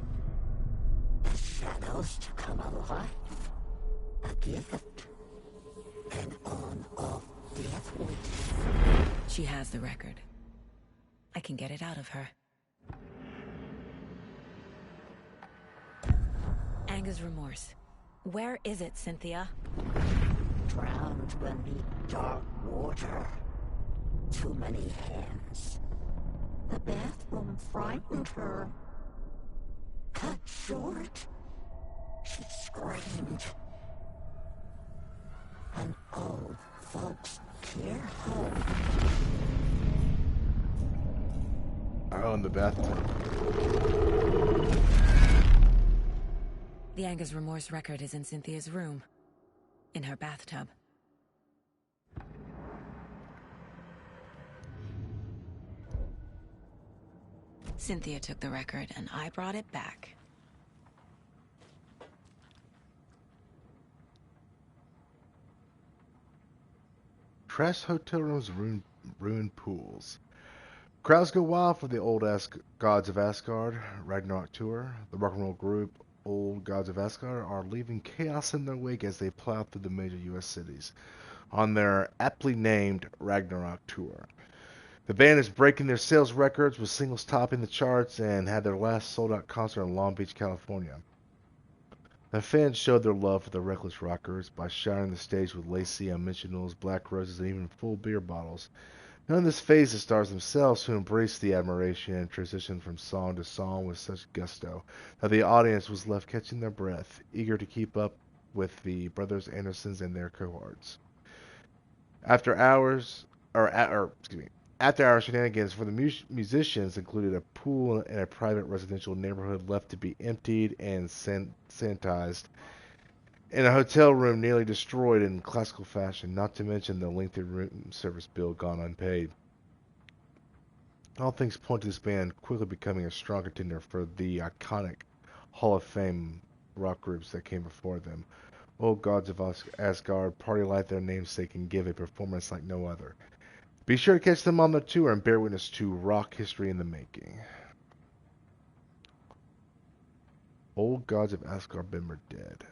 The shadows to come alive. A gift. An on-off death wish. She has the record. I can get it out of her. Anger's remorse. Where is it, Cynthia? Drowned beneath dark water. Too many hands. The bathroom frightened her. Cut short. She screamed. An old folks' You're home. Oh, in the bathtub. The Anger's Remorse record is in Cynthia's room. In her bathtub. Cynthia took the record, and I brought it back. Trashed hotel rooms, ruined pools. Crowds go wild for the old Gods of Asgard Ragnarok tour. The rock and roll group Old Gods of Asgard are leaving chaos in their wake as they plow through the major U.S. cities on their aptly named Ragnarok tour. The band is breaking their sales records with singles topping the charts and had their last sold-out concert in Long Beach, California. The fans showed their love for the Reckless Rockers by showering the stage with lacy unmentionables, black roses, and even full beer bottles. None of this fazed the stars themselves, who embraced the admiration and transitioned from song to song with such gusto that the audience was left catching their breath, eager to keep up with the brothers Andersons and their cohorts. After hours shenanigans for the musicians included a pool in a private residential neighborhood left to be emptied and sanitized, and a hotel room nearly destroyed in classical fashion, not to mention the lengthy room service bill gone unpaid. All things point to this band quickly becoming a strong contender for the iconic Hall of Fame rock groups that came before them. Old Gods of Asgard party like their namesake and give a performance like no other. Be sure to catch them on their tour and bear witness to rock history in the making. Old Gods of Asgard been dead.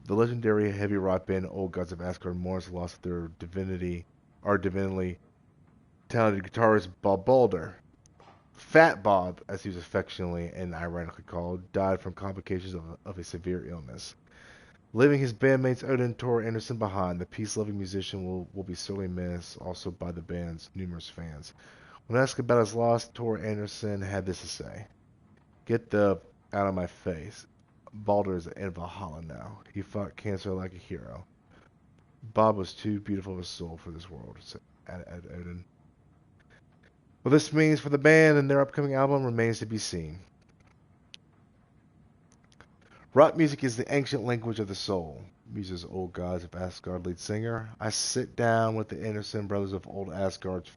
The legendary heavy rock band Old Gods of Asgard mourns the loss of their divinely talented guitarist Bob Balder. Fat Bob, as he was affectionately and ironically called, died from complications of a severe illness. Leaving his bandmates Odin and Tor Anderson behind, the peace-loving musician will be sorely missed also by the band's numerous fans. When asked about his loss, Tor Anderson had this to say: "Get the out of my face. Balder is in Valhalla now. He fought cancer like a hero. Bob was too beautiful of a soul for this world," added Odin. What this means for the band and their upcoming album remains to be seen. Rock music is the ancient language of the soul, muses Old Gods of Asgard lead singer. I sit down with the Anderson brothers of Old Asgard's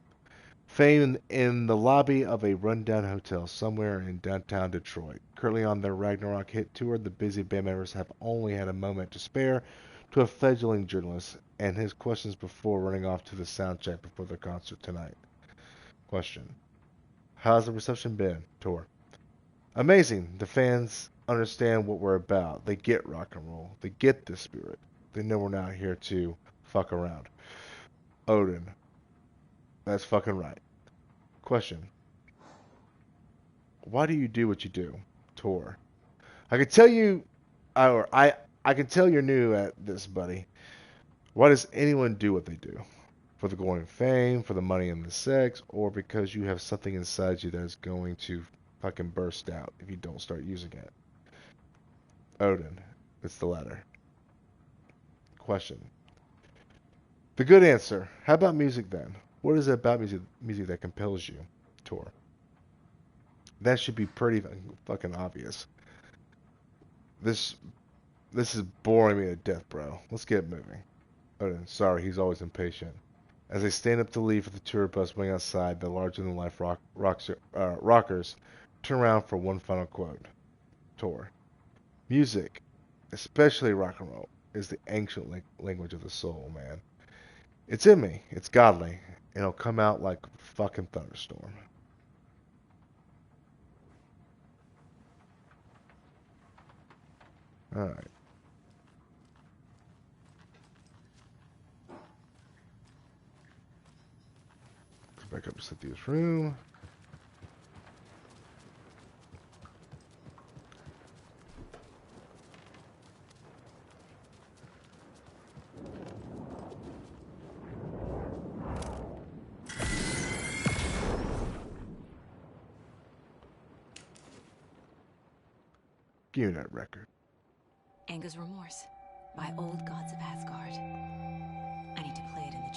fame in the lobby of a rundown hotel somewhere in downtown Detroit. Currently on their Ragnarok hit tour, the busy band members have only had a moment to spare to a fledgling journalist and his questions before running off to the sound check before their concert tonight. Question: how's the reception been, tour? Amazing. The fans understand what we're about. They get rock and roll. They get the spirit. They know we're not here to fuck around. Odin: that's fucking right. Question: why do you do what you do, Tor? I can tell you, I can tell you're new at this, buddy. Why does anyone do what they do? For the glory and fame, for the money and the sex, or because you have something inside you that is going to fucking burst out if you don't start using it? Odin: it's the latter. Question: the good answer. How about music then? What is it about music that compels you, Tor? That should be pretty fucking obvious. This is boring me to death, bro. Let's get moving. Odin: sorry, he's always impatient. As they stand up to leave for the tour bus waiting outside, the larger-than-life rockers turn around for one final quote. Tor: music, especially rock and roll, is the ancient language of the soul, man. It's in me. It's godly. And it'll come out like a fucking thunderstorm. Alright. Go back up to Cynthia's room. Give me that record. Anger's Remorse by Old Gods of Asgard. I need to play it in the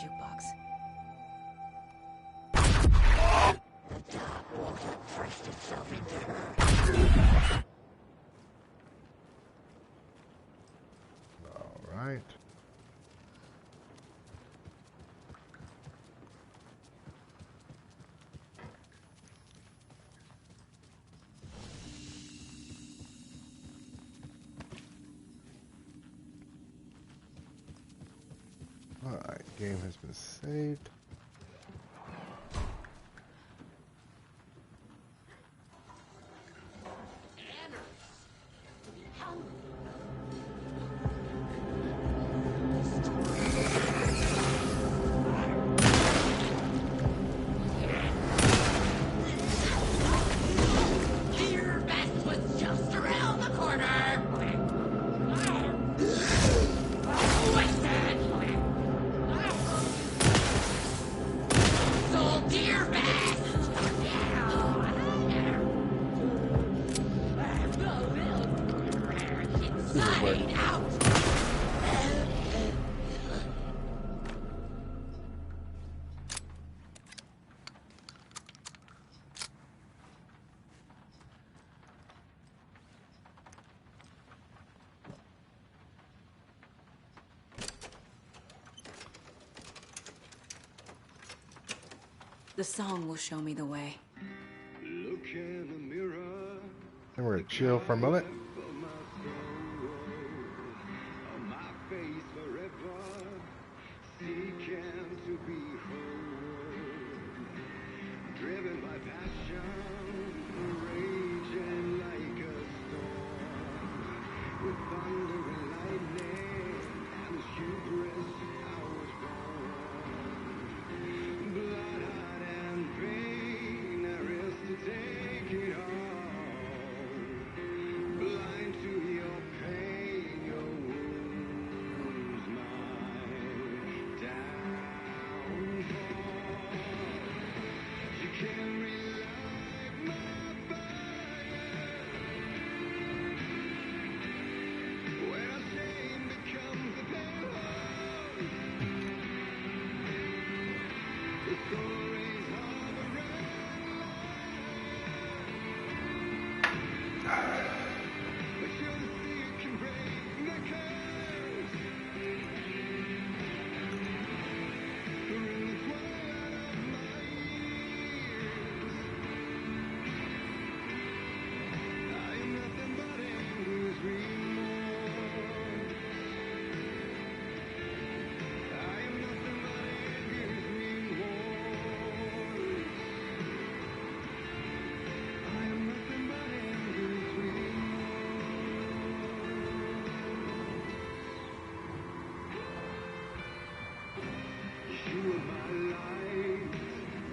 game has been saved. The song will show me the way. Look in the mirror. And we're gonna chill for a moment. On my face forever, seeking to be whole. Driven by passion, raging like a storm. With thunder and lightning and the hubris I was born. Blood, heart, and pain, there is to take it all. Blind to your pain, your wounds, my downfall. You can't relight my fire. When our shame becomes a pale, the stories of a red light. But you're the sea can break the curse. We're in the twilight of my years. I am nothing but anger's remorse. I am nothing but anger's remorse. I am nothing but anger's remorse. You are my light,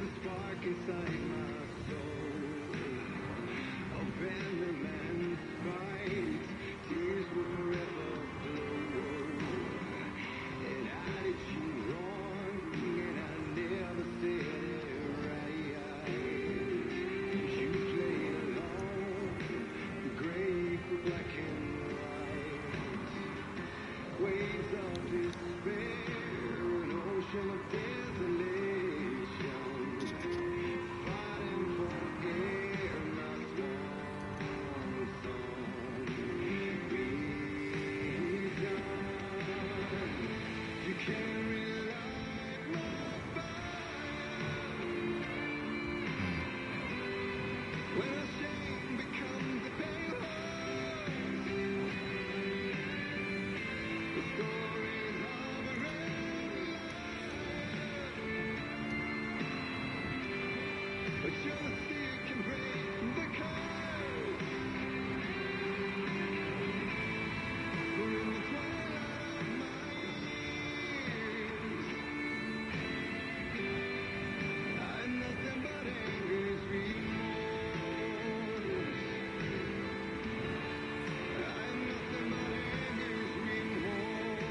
the spark inside my soul. Abandonment, spite, tears will forever flow. And I did you wrong, and I never said it right. You played along, the grave for black and white. Waves of despair, an ocean of desolation. Fighting for air, my swan song. Be done. You can't relight my fire. When our shame becomes a pale heart. The stories of a red light. But you're the sea can break the curse. We're in the twilight of my years. I'm nothing but anger's remorse. I'm nothing but anger's remorse.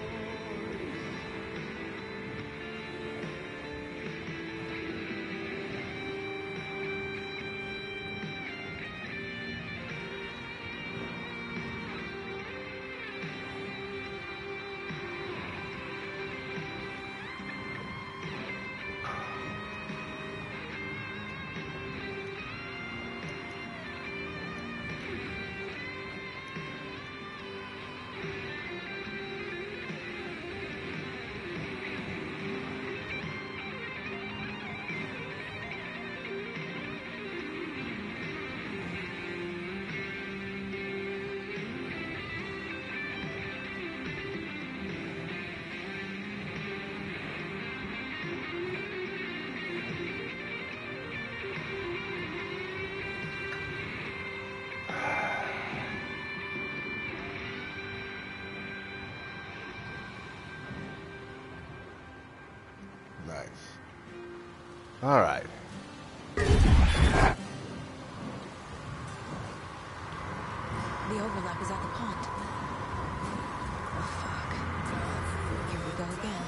All right. The overlap is at the pond. Oh, fuck. Here we go again.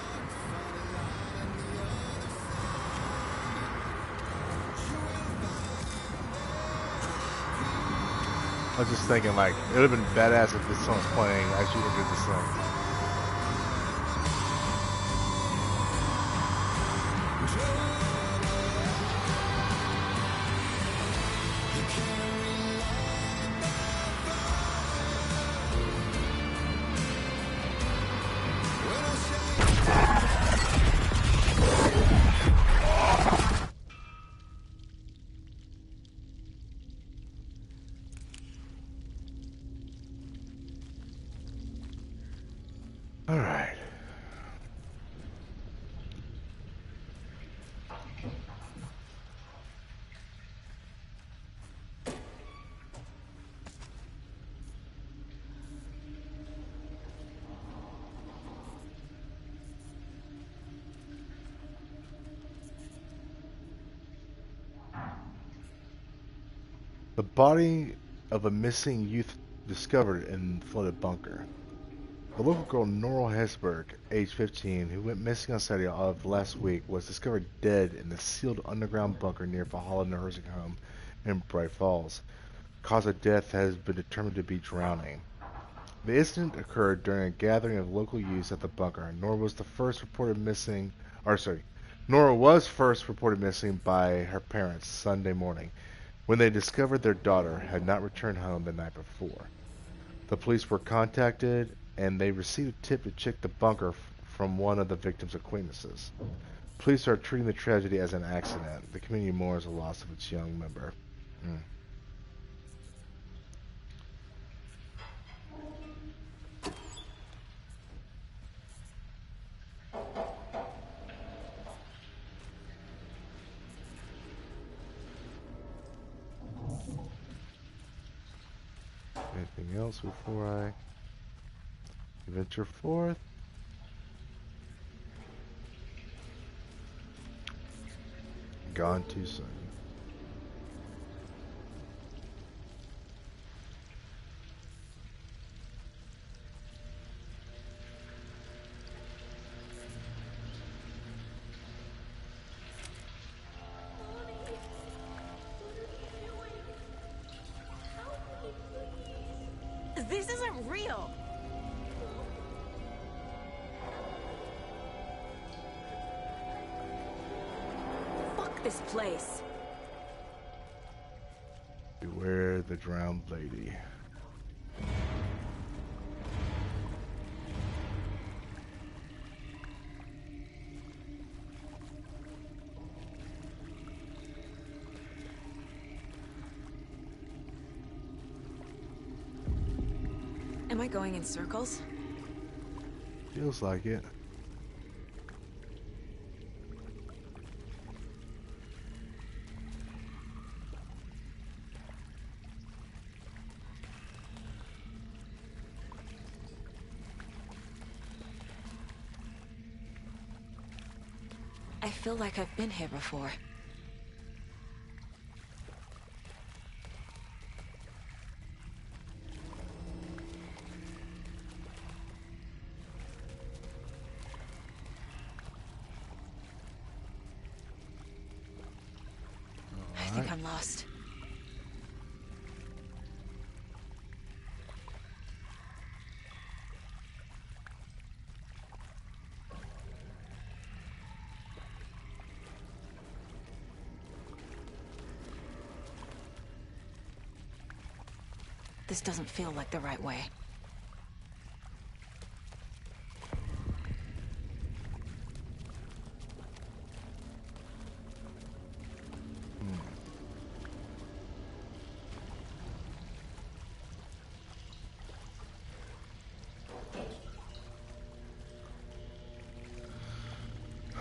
I was just thinking, like, it would have been badass if this song was playing as you entered the sun. All right. The body of a missing youth discovered in flooded bunker. The local girl Nora Hesberg, age 15, who went missing on Saturday of last week, was discovered dead in the sealed underground bunker near Valhalla Nursing Home in Bright Falls. Cause of death has been determined to be drowning. The incident occurred during a gathering of local youths at the bunker. Nora was first reported missing by her parents Sunday morning, when they discovered their daughter had not returned home the night before. The police were contacted, and they received a tip to check the bunker from one of the victim's acquaintances. Police are treating the tragedy as an accident. The community mourns the loss of its young member. Anything else before I venture forth? Gone too soon. This isn't real! Fuck this place! Beware the drowned lady. Am I going in circles? Feels like it. I feel like I've been here before. I think I'm lost. This doesn't feel like the right way.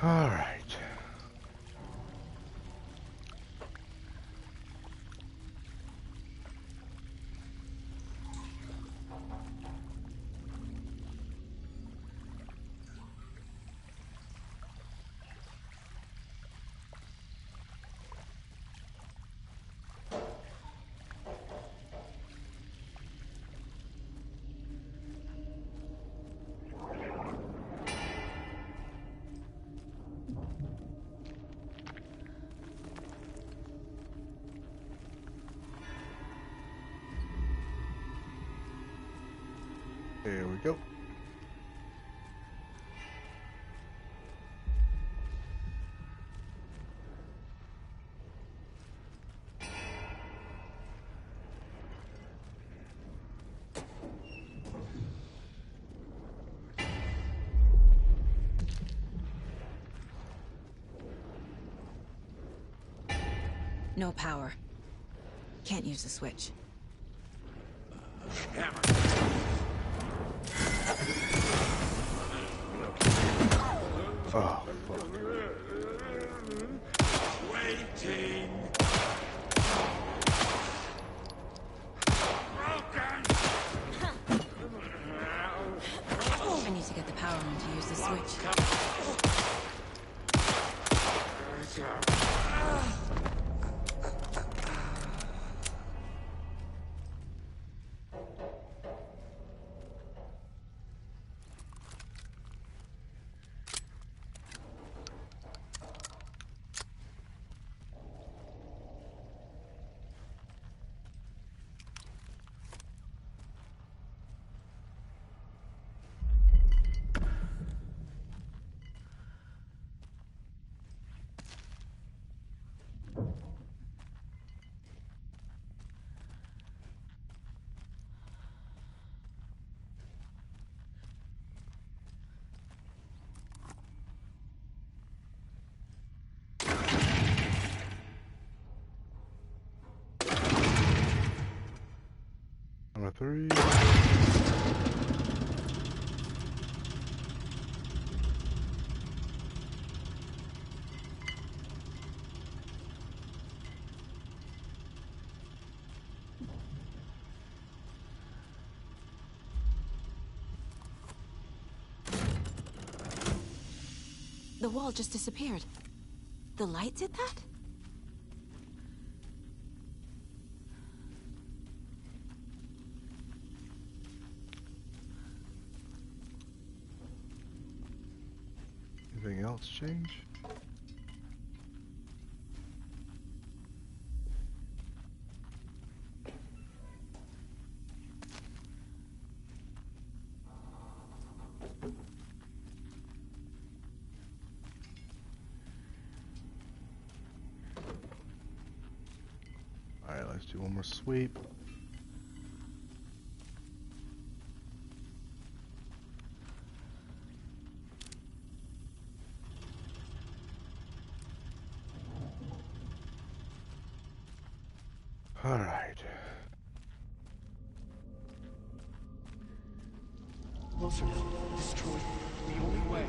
All right. There we go. No power. Can't use the switch. Oh, fuck. Waiting. I need to get the power on to use the switch. Number 3. The wall just disappeared. The light did that? Anything else change? Alright, let's do one more sweep. Alright. Closer now. Destroy the only way.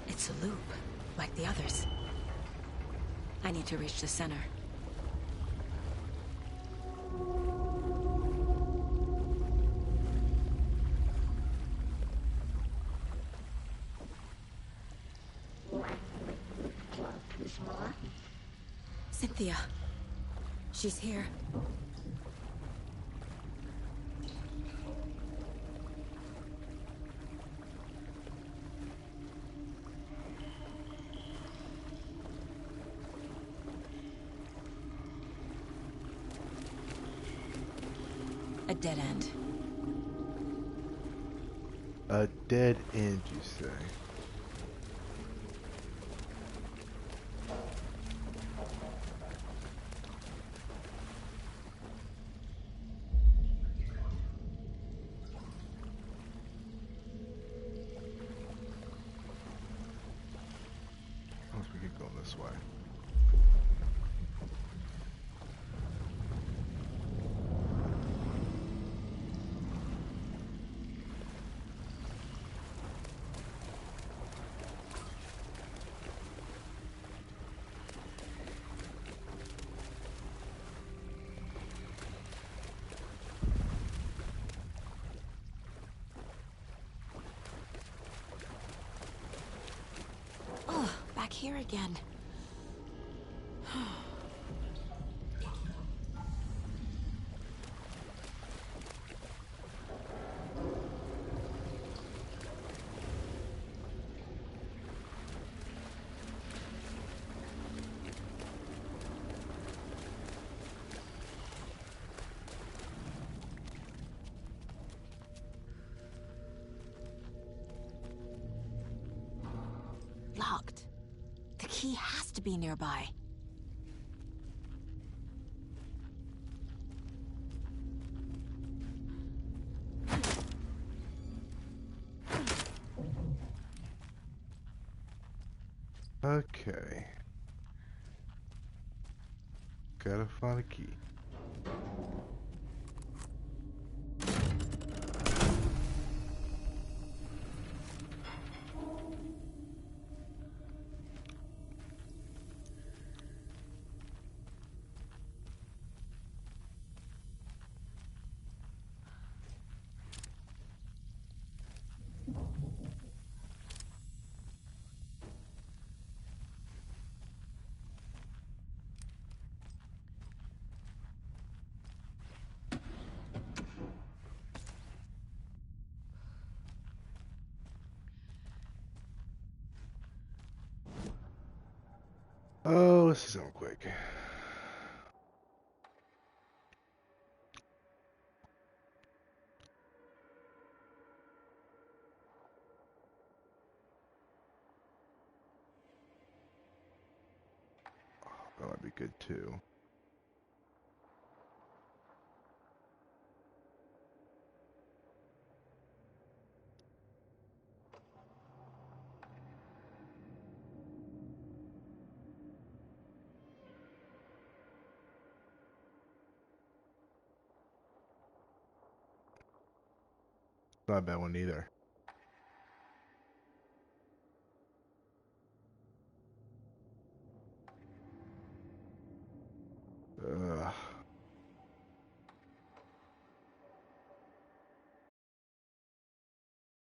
It's a loop, like the others. I need to reach the center. Cynthia. She's here. A dead end. A dead end, you say? Unless we keep going this way. here again. Locked. The key has to be nearby. Okay. Gotta find a key. Oh, let's see something quick. That might be good too. Not a bad one either.